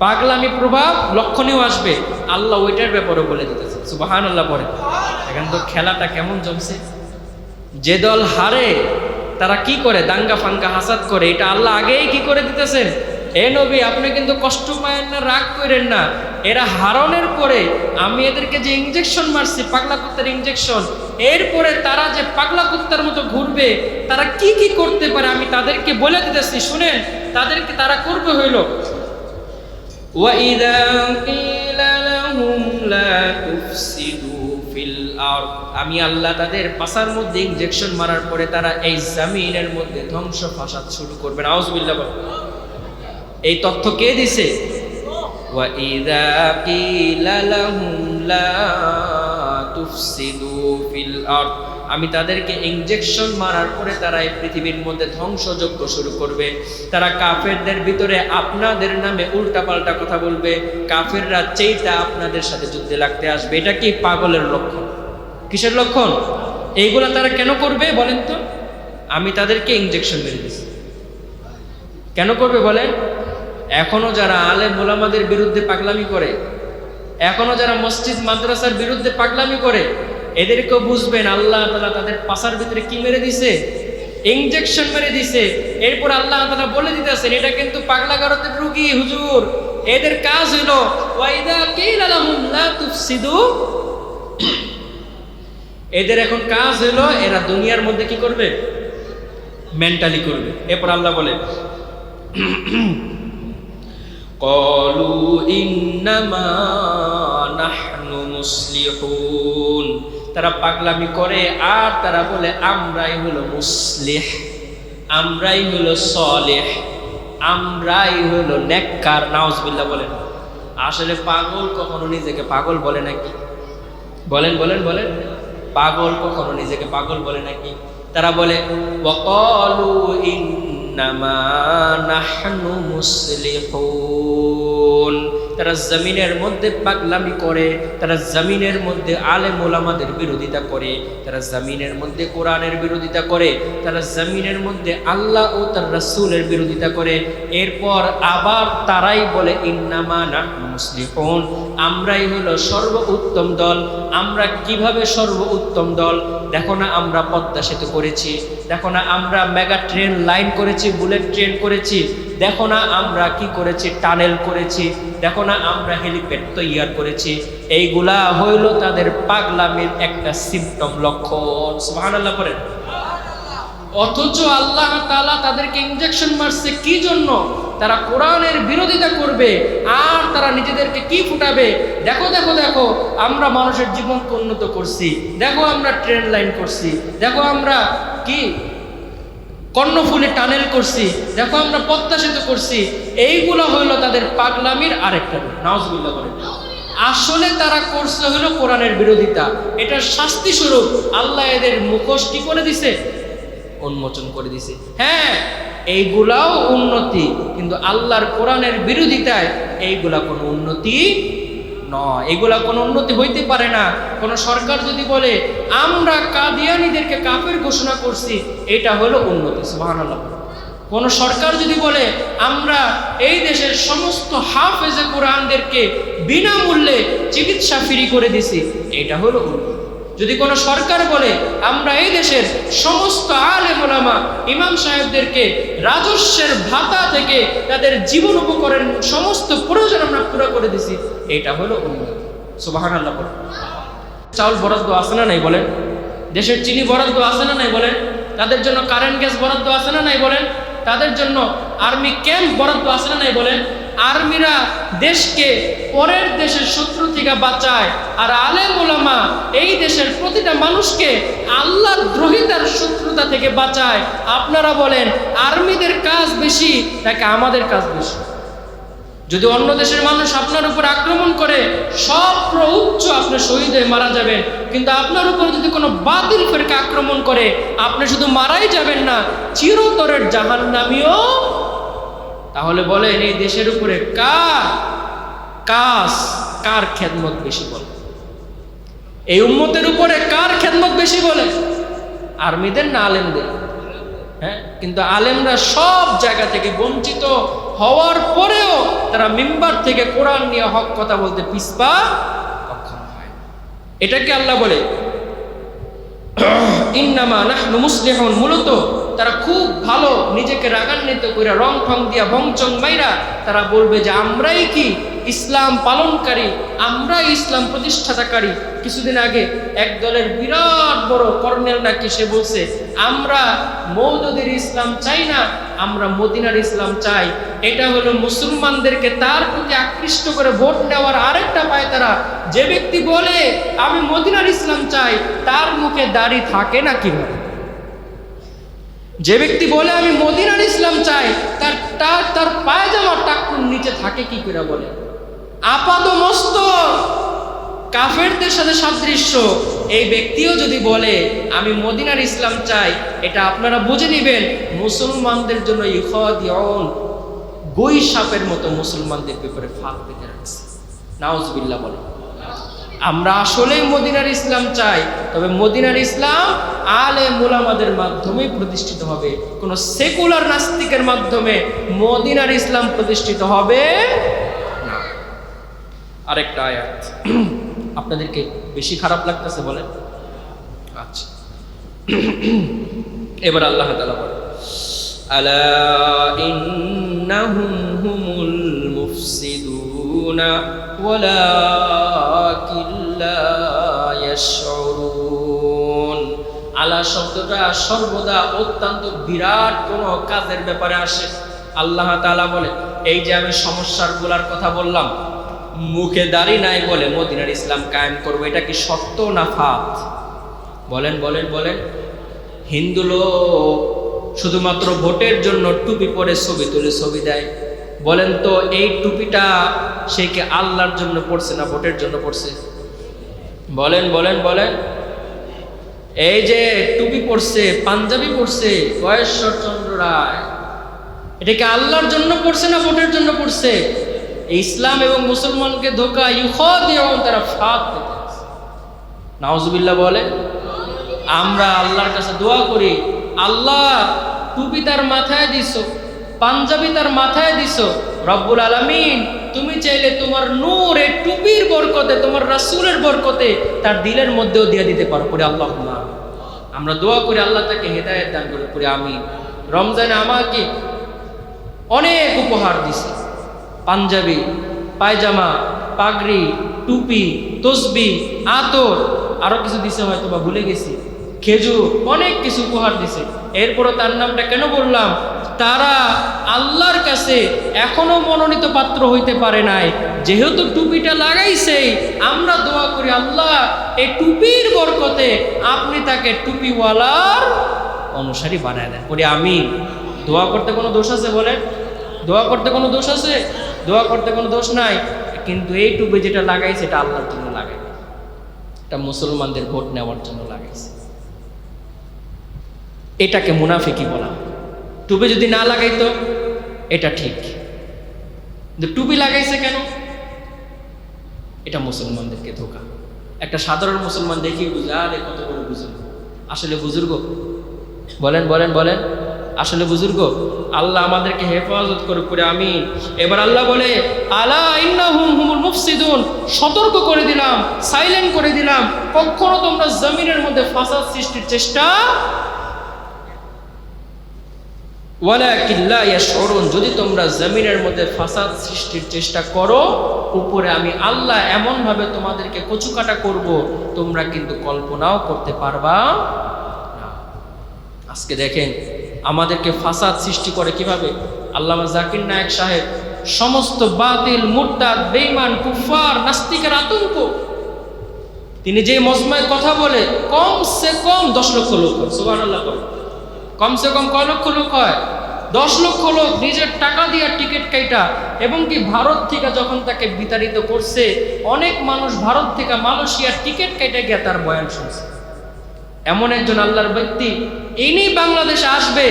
পাগলামি প্রভাব লক্ষণীয় আসবে। আল্লাহ ওইটার ব্যাপারে বলে দিতেছে, সুবহানাল্লাহ পড়ে। এখন তো খেলাটা কেমন জমছে, যে দল হারে তারা কি করে? দাঙ্গা ফাঙ্গা হাসাদ করে। এটা আল্লাহ আগেই কি করে দিতেছেন? এ নবী আপনি কিন্তু কষ্ট পায়েন না, রাগ করেন না। এরা হারানোর পরে আমি এদেরকে যে ইনজেকশন মারছি, পাগলা কুত্তার ইনজেকশন, এরপরে তারা যে পাগলা কুত্তার মতো ঘুরবে, তারা কি কি করতে পারে আমি তাদেরকে বলে দিতেছি, শুনেন। তাদেরকে তারা করবে হইল وَإِذَا قِيلَ لَهُمْ لَا تُفْسِدُوا فِي الْأَرْضِ, আমি আল্লাহ তাদের পাছার মধ্যে ইনজেকশন মারার পরে তারা এই জমিনের মধ্যে ধ্বংস ফাসাদ শুরু করবে। নাউজুবিল্লাহ। এই তথ্য কে দিছে? وَإِذَا قِيلَ لَهُمْ لَا تُفْسِدُوا فِي الْأَرْضِ, আমি তাদেরকে ইনজেকশন মারার পরে তারা এই পৃথিবীর মধ্যে ধ্বংসযজ্ঞ শুরু করবে। তারা কাফেরদের ভিতরে আপনাদের নামে উল্টাপাল্টা কথা বলবে, কাফেররা চেইটা আপনাদের সাথে যুদ্ধে লাগতে আসবে। এটা কি? পাগলের লক্ষণ। কিসের লক্ষণ? এইগুলা তারা কেন করবে বলেন তো? আমি তাদেরকে ইনজেকশন মেরে দিচ্ছি। কেন করবে বলেন? এখনো যারা আলেম ওলামাদের বিরুদ্ধে পাগলামি করে, এখনো যারা মসজিদ মাদ্রাসার বিরুদ্ধে পাগলামি করে, এদেরকেও বুঝবেন আল্লাহ তাআলা তাদের পাছার ভিতরে কি মেরে দিছে? ইনজেকশন মেরে দিছে। এরপর আল্লাহ তাআলা বলে দিতেছেন এটা কিন্তু পাগলাগারদের রোগী হুজুর, এদের কাজ হলো ওয়াইদা কিলা লাহুম লা তুফসিদু, এদের এখন কাজ হলো এরা দুনিয়ার মধ্যে কি করবে? মেন্টালি করবে। এরপর আল্লাহ বলে ক্বালু ইন্নামা নাহনু মুসলিহুন, তারা পাগলামি করে আর তারা বলে আমরাই হলো মুসলিহ, আমরাই হলো সলেহ, আমরাই হলো নেককার। নাউজুবিল্লাহ বলেন। আসলে পাগল কখনো নিজেকে পাগল বলে নাকি? বলেন বলেন বলেন। পাগল কখনো নিজেকে পাগল বলে নাকি? তারা বলে ওয়াকালু ইন্নামা নাহনু মুসলিহুন। তারা জমিনের মধ্যে পাগলামি করে, তারা জমিনের মধ্যে আলেম ওলামাদের বিরোধিতা করে, তারা জমিনের মধ্যে কোরআনের বিরোধিতা করে, তারা জমিনের মধ্যে আল্লাহ ও তার রাসূলের বিরোধিতা করে। এরপর আবার তারাই বলে ইন্নামা নাহনু মুসলিহুন, আমরাই হলো সর্বোত্তম দল। আমরা কিভাবে সর্বোত্তম দল? দেখো না আমরা পদ্মা সেতু করেছি, দেখো না আমরা মেগা ট্রেন লাইন করেছি, বুলেট ট্রেন করেছি, দেখো না আমরা কি করেছি, টানেল করেছি, দেখো না আমরা হেলিপ্যাড তৈয়ার করেছি। এইগুলা হইল তাদের পাগলামির একটা সিম্পটম, লক্ষণ। সুবহানাল্লাহ পড়েন। অথচ আল্লাহ তাআলা তাদেরকে ইনজেকশন মারছে কি জন্য? তারা কোরআনের বিরোধিতা করবে আর তারা নিজেদেরকে কি ফুটাবে, দেখো দেখো দেখো আমরা মানুষের জীবনকে উন্নত করছি, দেখো আমরা ট্রেন লাইন করছি, দেখো আমরা কি কর্ণফুলী টানেল করছি, দেখো আমরা পদ্মা সেতু করছি। এইগুলো হইল তাদের পাগলামির আরেকটা রূপ। নাউজুবিল্লাহ বলেন। আসলে তারা করছে হলো কোরআনের বিরোধিতা। এটার শাস্তি স্বরূপ আল্লাহ এদের মুখোশ কি করে দিছে? উন্মোচন করে দিছে। হ্যাঁ, এইগুলাও উন্নতি, কিন্তু আল্লাহর কোরআনের বিরোধিতায় এইগুলা কোনো উন্নতি নয়। এগুলা কোনো উন্নতি হইতে পারে না। কোন সরকার যদি বলে আমরা কাদিয়ানীদেরকে কাফের ঘোষণা করছি, এটা হলো উন্নতি। সুবহানাল্লাহ। কোন সরকার যদি বলে আমরা এই দেশের সমস্ত হাফেজে কোরআনদেরকে বিনামূল্যে চিকিৎসা ফ্রি করে দিছি, এটা হলো উন্নতি। যদি কোনো সরকার বলে আমরা এই দেশের সমস্ত আলেম ওলামা ইমাম সাহেবদেরকে রাজস্বের ভাতা থেকে তাদের জীবন উপকরণ সমস্ত প্রয়োজন আমরা পুরো করে দিছি, এটা হলো উন্নতি। সুবহানাল্লাহ। চাউল বরাদ্দ আছে না নাই বলেন? দেশের চিনি বরাদ্দ আছে না নাই বলেন? তাদের জন্য কারেন্ট গ্যাস বরাদ্দ আছে না নাই বলেন? তাদের জন্য আর্মি ক্যাম্প বরাদ্দ আছে না নাই বলেন? আর্মিরা দেশকে পরের দেশের শত্রু থেকে বাঁচায়, আর আলেম ওলামা এই দেশের প্রতিটা মানুষকে আল্লাহর দ্রোহিতার শত্রুতা থেকে বাঁচায়। আপনারা বলেন আর্মিদের কাজ বেশি নাকি আমাদের কাজ বেশি? যদি অন্য দেশের মানুষ আপনার উপর আক্রমণ করে সর্বোচ্চ আপনি শহীদ হয়ে মারা যাবেন, কিন্তু আপনার উপর যদি কোনো বাতিল ফেরকা আক্রমণ করে আপনি শুধু মারাই যাবেন না, চিরতরের জাহান্নামীও। তাহলে বলেন এই দেশের উপরে কার খেদমত বেশি বলে? এই উম্মতের উপরে কার খেদমত বেশি বলে? আর্মিদের না আলেমদের? হ্যাঁ, কিন্তু আলেমরা সব জায়গা থেকে বঞ্চিত হওয়ার পরেও তারা মিম্বার থেকে কোরআন নিয়ে হক কথা বলতে পিছপা কখনো হয়। এটাকে আল্লাহ বলে ইন্নামা নাহনু মুসলিহুন। মূলত তারা খুব ভালো নিজেকে রাগান্বিত করে রং ফং দিয়া ভংচং মাইরা তারা বলবে যে আমরাই কি ইসলাম পালনকারী, আমরাই ইসলাম প্রতিষ্ঠাতাকারী। কিছুদিন আগে এক দলের বিরাট বড় কর্নেল নাকি সে বলছে আমরা মওদুদের ইসলাম চাই না, আমরা মদিনার ইসলাম চাই। এটা হলো মুসলমানদেরকে তার প্রতি আকৃষ্ট করে ভোট নেওয়ার আরেকটা পায় তারা। যে ব্যক্তি বলে আমি মদিনার ইসলাম চাই তার মুখে দাড়ি থাকে না কিভাবে? যে ব্যক্তি বলে আমি মদিনার ইসলাম চাই তার পায়জামা টাকুর নিচে থাকে কি করে বলে? আপাদ মস্তক কাফেরদের সাথে সাদৃশ্য। এই ব্যক্তিও যদি বলে আমি মদিনার ইসলাম চাই, এটা আপনারা বুঝে নেবেন মুসলমানদের জন্য ইখাদিউন, গই সাপের মতো মুসলমানদের ব্যাপারে ফাঁক পেতে রাখছে। নাউজুবিল্লাহ বলে। আমরা আসলেই মদিনার ইসলাম চাই, তবে মদিনার ইসলাম আলেম ওলামাদের মাধ্যমে প্রতিষ্ঠিত হবে। কোন সেকুলার নাস্তিকের মাধ্যমে মদিনার ইসলাম প্রতিষ্ঠিত হবে না। আরেকটা আয়াত আপনাদেরকে বেশি খারাপ লাগতেছে বলেন? আচ্ছা, এবার আল্লাহ তাআলা বলেন আলা ইন্নাহুম হুমুল মুফসিদুনা ওয়ালাকিন লা ইয়াশউরুন। আলা শব্দটা সর্বদা অত্যন্ত বিরাট কোন কাজের ব্যাপারে আসে। আল্লাহ তাআলা বলে এই যে আমি সমস্যার গুলার কথা বললাম, মুখে দাড়ি নাই বলে মদিনার ইসলাম কায়েম করবো, এটা কি সত্য না ফাত? বলেন বলেন বলেন। হিন্দু লোক শুধুমাত্র ভোটের জন্য টুপি পরে ছবি তুলে ছবি দেয়। বলেন তো এই টুপিটা সে কি আল্লাহর জন্য পড়ছে না ভোটের জন্য পড়ছে? বলেন বলেন বলেন। এই যে টুপি পড়ছে, পাঞ্জাবি পড়ছে গয়েশ্বর চন্দ্র রায়, এটা কি আল্লাহর জন্য পড়ছে না ভোটের জন্য পড়ছে? এই ইসলাম এবং মুসলমানকে ধোকা ইউখাদিউন, তারা ফাঁদ পেতে আছে। নাউজুবিল্লাহ বলে। আমরা আল্লাহর কাছে দোয়া করি, আল্লাহ টুপি তার মাথায় দিছো, পাঞ্জাবি তার মাথায় দিছো, রব্বুল আলামিন তুমি চাইলে তোমার নূর এই টুপির বরকতে, তোমার রাসূলের বরকতে তার দিলের মধ্যেও দিয়ে দিতে পারো। পরে আল্লাহুম্মা, আমরা দোয়া করি আল্লাহ তাকে হেদায়েত দান করে, পরে আমিন। রমজানে আমাকে অনেক উপহার দিছে, পাঞ্জাবি, পায়জামা, পাগড়ি, টুপি, তসবি, আতর, আরো কিছু দিছে হয়তো বা ভুলে গেছি, খেজুর, অনেক কিছু উপহার দিছে। এরপরও তার নামটা কেন বললাম? তারা আল্লাহর কাছে এখনো মনোনীত পাত্র হইতে পারে নাই, যেহেতু টুপিটা লাগাইছে। আমরা দোয়া করি আল্লাহ এই টুপির বরকতে আপনি তাকে টুপিওয়ালার অনুসারী বানায় দেন। পরে আমিন। দোয়া করতে কোনো দোষ আছে বলেন? দোয়া করতে কোনো দোষ আছে? দোয়া করতে কোনো দোষ নাই, কিন্তু এই টুপি যেটা লাগাইছে এটা আল্লাহর জন্য লাগাই, এটা মুসলমানদের ভোট নেওয়ার জন্য লাগাইছে। এটাকে মুনাফিকি বলা। টুপি যদি না লাগাইতো এটা ঠিক, কিন্তু টুপি লাগাইছে কেন? এটা মুসলমানদেরকে ধোকা। একটা সাধারণ মুসলমান দেখেই বুঝে, আরে কত বড় বুজুর্গ, আসলে বুজুর্গ। বলেন বলেন বলেন, আসলে বুজুর্গ। আল্লাহ আমাদেরকে হেফাজত করে, পড়ে আমিন। এবার আল্লাহ বলে, আলা ইন্নাহুম হুমুল মুফসিদুন, সতর্ক করে দিলাম, সাইলেন্ট করে দিলাম, কখনো তোমরা জমিনের মধ্যে ফাসাদ সৃষ্টির চেষ্টা ওয়ালাকিন লা ইয়াশউরুন, যদি তোমরা জমিনের মধ্যে ফাসাদ সৃষ্টির চেষ্টা করো, উপরে আমি আল্লাহ এমন ভাবে তোমাদেরকে কচুকাটা করব, তোমরা কিন্তু কল্পনাও করতে পারবা না। আজকে দেখেন আমাদেরকে ফাসাদ সৃষ্টি করে কিভাবে। আল্লামা জাকির নায়েক সাহেব সমস্ত বাতিল, মুরতাদ, বেঈমান, কুফার, নাস্তিকের আতঙ্ক। তিনি যে মজমায় কথা বলে কমসে কম 10 লক্ষ লোক হয়। সুবহানাল্লাহ। কমসে কম কয় লক্ষ লোক হয়? 10 লক্ষ লোক নিজের টাকা দিয়ে টিকিট কাটা, এবং কি ভারত থেকে যখন তাকে বিতাড়িত করছে, অনেক মানুষ ভারত থেকে মালয়েশিয়ার টিকিট কেটে গিয়ে তার বয়ান শুনছে। এমন একজন আল্লাহর ব্যক্তি, ইনি বাংলাদেশে আসবে,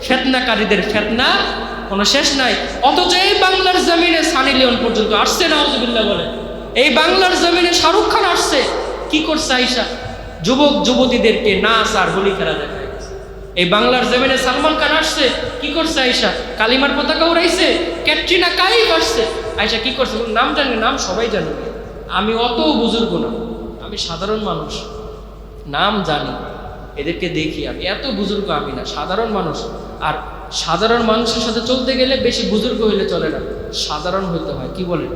ফেতনাকারীদের ফেতনা কোনো শেষ নাই। অথচ এই বাংলার জমিনে সানি লিওন পর্যন্ত আসছে, নাউজুবিল্লাহ বলে। এই বাংলার জমিনে শাহরুখ খান আসছে, কি করছে আইসা? যুবক যুবতীদেরকে নাচ আর হোলি খেলা দেখায়। এই বাংলার জমিনে সালমান খান আসছে, কি করছে আইসা? কালিমার পতাকা উড়াইছে। ক্যাটরিনা কাইফ আসছে, আইসা কি করছে? নাম জানি, নাম সবাই জানে। আমি অত বুজুর্গ না, আমি সাধারণ মানুষ, নাম জানি, এদেরকে দেখি। আমি এত বুজুর্গ আমি না, সাধারণ মানুষ। আর সাধারণ মানুষের সাথে চলতে গেলে বেশি বুজুর্গ হইলে চলে না, সাধারণ হইতে হয়। কি বলেন?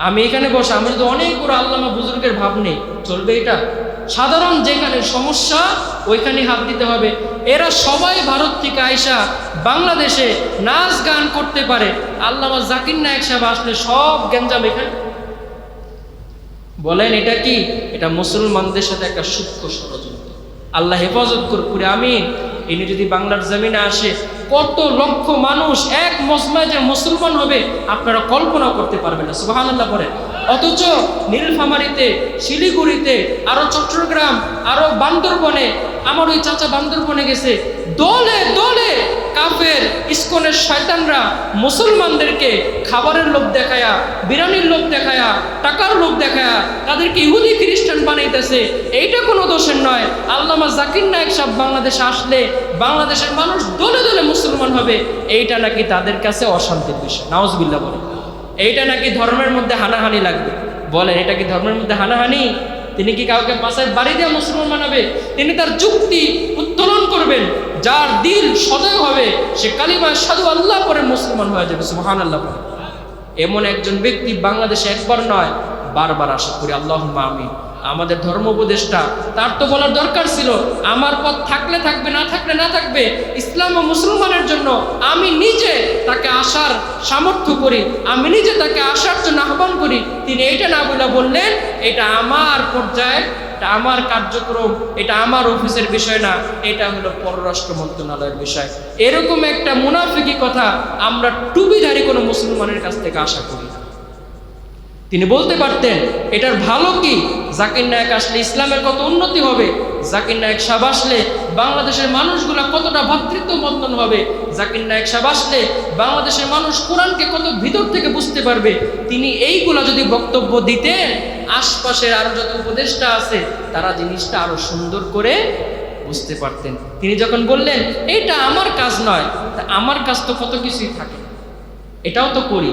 আমি এখানে বসে, আমার তো অনেক বড় আল্লামা বুজুর্গের ভাব নেই, চলবে এটা? সাধারণ যেখানে সমস্যা ওইখানে হাত দিতে হবে। এরা সবাই ভারত থেকে আইসা বাংলাদেশে নাচ গান করতে পারে, আল্লামা জাকির নায়েক সাহেব আসলে সব গেঞ্জাম এখানে। বলেন এটা কি? এটা মুসলমানদের সাথে একটা সূক্ষ্ম ষড়যন্ত্র। আল্লাহ হেফাজত করে আমিন। ইনি যদি বাংলার জমিনে আসে, কত লক্ষ মানুষ এক মজমায় যে মুসলমান হবে আপনারা কল্পনা করতে পারবেন না। সুবহানাল্লাহ পড়ে। অথচ নীলফামারীতে, শিলিগুড়িতে, আরো চট্টগ্রাম, আরো বান্দরবনে, আমার ওই চাচা বান্দরবনে গেছে, দলে দলে কাফের ইসকনের শয়তানরা মুসলমানদেরকে খাবারের লোভ দেখায়া, বিরিয়ানির লোভ দেখায়া, টাকার লোভ দেখায়া তাদেরকে ইহুদি খ্রিস্টান বানাইতেছে। এইটা কোনো দোষের নয়। আল্লামা জাকির নায়েক সাহেব বাংলাদেশে আসলে বাংলাদেশের মানুষ দলে দলে মুসলমান হবে, এইটা নাকি তাদের কাছে অশান্তির বিষয়। নাউজুবিল্লাহ বলে। এইটা নাকি ধর্মের মধ্যে হানাহানি লাগবে। বলেন এটা কি ধর্মের মধ্যে হানাহানি? তিনি কি কাউকে পাশে বাড়ি দিয়ে মুসলমান বানাবে? তিনি তার যুক্তি উত্তোলন করবেন, যার দিল সদয় হবে সে কালিমা সাধু আল্লাহ পরে মুসলমান হয়ে যাবে। সুবহানাল্লাহ পরে। এমন একজন ব্যক্তি বাংলাদেশে একবার নয় বারবার আশা করি। আল্লাহুম্মা আমিন। আমাদের ধর্ম উপদেষ্টা, তার তো বলার দরকার ছিল, আমার পথ থাকলে থাকবে, না থাকলে না থাকবে, ইসলাম ও মুসলমানের জন্য আমি নিজে তাকে আসার সামর্থ্য করি, আমি নিজে তাকে আসার জন্য আহ্বান করি। তিনি এটা না বলে বললেন এটা আমার পর্যায়ে, এটা আমার কার্যক্রম, এটা আমার অফিসের বিষয় না, এটা হলো পররাষ্ট্র মন্ত্রণালয়ের বিষয়। এরকম একটা মুনাফিকি কথা আমরা টুপিধারী কোনো মুসলমানের কাছ থেকে আশা করি না। তিনি বলতে পারতেন এটার ভালো কি, জাকির নায়েক আসলে ইসলামের কত উন্নতি হবে, জাকির নায়েক সাহেব আসলে বাংলাদেশের মানুষগুলা কতটা ভ্রাতৃত্ব বন্ধন হবে, জাকির নায়েক সাহেব আসলে বাংলাদেশের মানুষ কোরআনকে কত ভিতর থেকে বুঝতে পারবে। তিনি এইগুলা যদি বক্তব্য দিতেন, আশপাশের আরো যত উপদেষ্টা আছে তারা জিনিসটা আরো সুন্দর করে বুঝতে পারতেন। তিনি যখন বললেন এটা আমার কাজ নয়, তা আমার কাজ তো কত কিছুই থাকে, এটাও তো করি,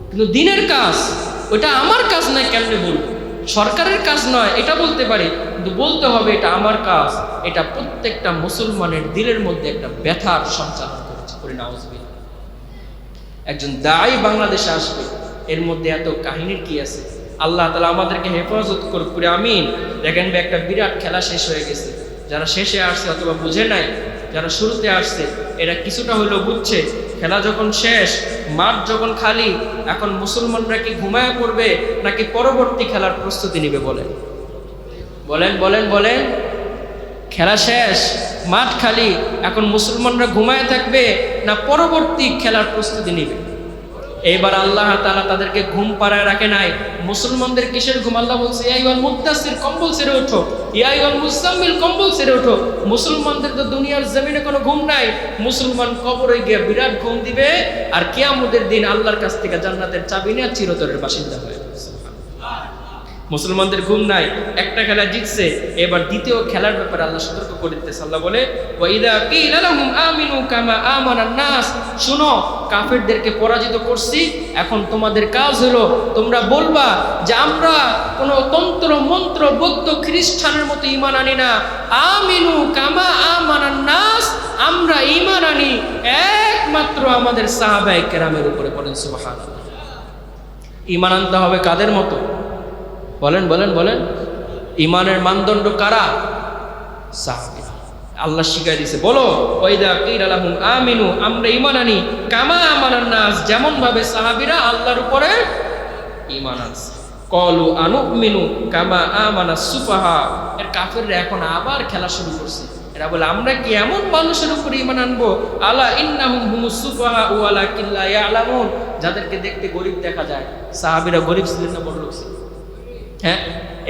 কিন্তু দিনের কাজ ওটা আমার কাজ নয় কেমনে বলবো, সরকারের কাজ নয় এটা বলতে পারি, কিন্তু বলতে হবে এটা আমার কাজ। এটা প্রত্যেকটা মুসলমানের দিলের মধ্যে একটা ব্যথার সঞ্চালন করেছে। করে নাউজুবিল্লাহ। একজন দায়ী বাংলাদেশে আসবে, এর মধ্যে এত কাহিনীর কি আছে? আল্লাহ তাআলা আমাদেরকে হেফাজত করুক করে আমিন। দেখেন একটা বিরাট খেলা শেষ হয়ে গেছে, যারা শেষে আসছে অথবা বুঝে নাই, যারা শুরুতে আসছে এরা কিছুটা হলেও বুঝছে। খেলা যখন শেষ, মাঠ যখন খালি, এখন মুসলমানরা কি ঘুমায় পড়বে নাকি পরবর্তী খেলার প্রস্তুতি নেবে? বলেন বলেন বলেন বলেন। খেলা শেষ, মাঠ খালি, এখন মুসলমানরা ঘুমায় থাকবে না পরবর্তী খেলার প্রস্তুতি নেবে? এইবার আল্লাহ তাআলা তাদেরকে ঘুম পাড়ায় রাখে নাই। মুসলমানদের কিসের ঘুম? আল্লাহ বলছে ইয়া আইয়ুহাল মুদ্দাসসির, কম্বল ছেড়ে ওঠো, ইয়া আইয়ুহাল মুজাম্মিল, কম্বল ছেড়ে ওঠো। মুসলমানদের তো দুনিয়ার জমিনে কোনো ঘুম নাই, মুসলমান কবরে গিয়ে বিরাট ঘুম দিবে, আর কিয়ামতের দিন আল্লাহর কাছ থেকে জান্নাতের চাবি নিয়ে চিরতরের বাসিন্দা হয়ে যাবে। মুসলমানদের ঘুম নাই, একটা খেলা জিতছে, এবার দ্বিতীয় খেলার ব্যাপারে আল্লাহ সতর্ক করে দিতেছে। আল্লাহ বলে ওয়াইদা কিলা লাহুম আমিনু কামা আমানান নাস, শুনো কাফেরদেরকে পরাজিত করছি, এখন তোমাদের কাজ হলো তোমরা বলবা যে আমরা কোনো তন্ত্র মন্ত্র বৌদ্ধ খ্রিস্টানের মতো ঈমান আনি না। আমিনু কামা আমানান নাস, আমরা ঈমান আনি একমাত্র আমাদের সাহাবায়ে কেরামের উপরে। বলেন সুবহানাল্লাহ। ঈমান আনতে হবে কাদের মতো? বলেন বলেন বলেন। ইমানের মানদণ্ড কারা? সাহাবীরা। আল্লাহ শিখাই দিয়েছে, বলো ওয়াইদা কিলা লাহুম আমিনু, আমরা ঈমান আনি কামা আমানান নাস, যেমন ভাবে সাহাবীরা আল্লাহর উপরে ঈমান আনছে। ক্বালু আনুমিনু কামা আমানাস সুফাহা, এর কাফেররা এখন আবার খেলা শুরু করছে। এরা বলে আমরা কি এমন মানুষের উপরে ঈমান আনবো? আলা ইন্নাহুম হুমুস সুফাহা ওয়ালাকিন লা ইয়ালামুন, যাদেরকে দেখতে গরীব দেখা যায়। সাহাবীরা গরীব ছিলেন না বড়লোক ছিলেন? হ্যাঁ,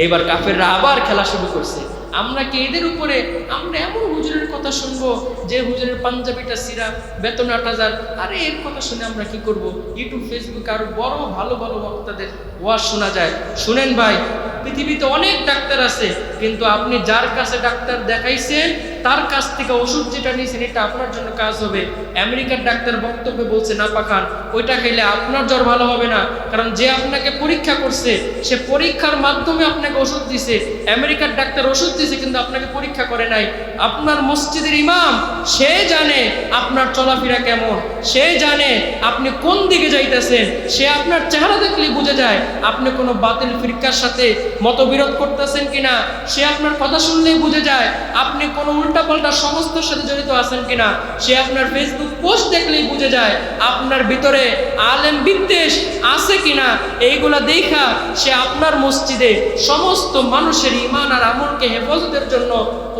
এইবার কাফেররা আবার খেলা শুরু করছে। আমরা কি এদের উপরে, আমরা এমন হুজুরের কথা শুনবো যে হুজুরের পাঞ্জাবিটা সিরা, বেতন 8,000, আরে এর কথা শুনে আমরা কি করব? ইউটিউব ফেসবুক আরো বড় ভালো ভালো বক্তাদের ওয়াজ শোনা যায়। শুনেন ভাই, পৃথিবীতে অনেক ডাক্তার আছে, কিন্তু আপনি যার কাছে ডাক্তার দেখাইছেন তার কাছ থেকে ওষুধ যেটা নিয়েছেন এটা আপনার জন্য কাজ হবে। আমেরিকার ডাক্তার বক্তব্যে বলছে না পাখান, ওইটা খেলে আপনার জ্বর ভালো হবে না, কারণ যে আপনাকে পরীক্ষা করছে সে পরীক্ষার মাধ্যমে আপনাকে ওষুধ দিছে। আমেরিকার ডাক্তার ওষুধ দিছে কিন্তু আপনাকে পরীক্ষা করে নাই। আপনার মসজিদের ইমাম সে জানে আপনার চলাফেরা কেমন, সে জানে আপনি কোন দিকে যাইতেছেন, সে আপনার চেহারা দেখলেই বুঝে যায় আপনি কোনো বাতিল ফিরকার সাথে মতবিরোধ করতেছেন কিনা, সে আপনার কথা শুনলেই বুঝে যায় আপনি কোনো উল্টাপাল্টা সংস্থার সাথে জড়িত আছেন কিনা, সে আপনার ফেসবুক পোস্ট দেখলেই বুঝে যায় আপনার ভিতরে আলেম বিদ্বেষ আছে কিনা। এইগুলা দেখা সে আপনার মসজিদে সমস্ত মানুষের ঈমান আর আমলকে হেফাজতের জন্য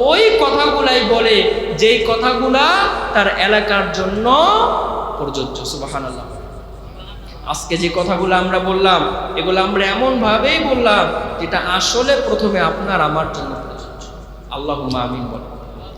ওই কথাগুলাই বলে যেই কথাগুলা তার এলাকার জন্য প্রযোজ্য। সুবহানাল্লাহ। আজকে যে কথাগুলো আমরা বললাম এগুলো আমরা এমন ভাবেই বললাম যেটা আসলে প্রথমে আপনার আমার জন্য প্রযোজ্য। আল্লাহুম্মা আমিন বলেন।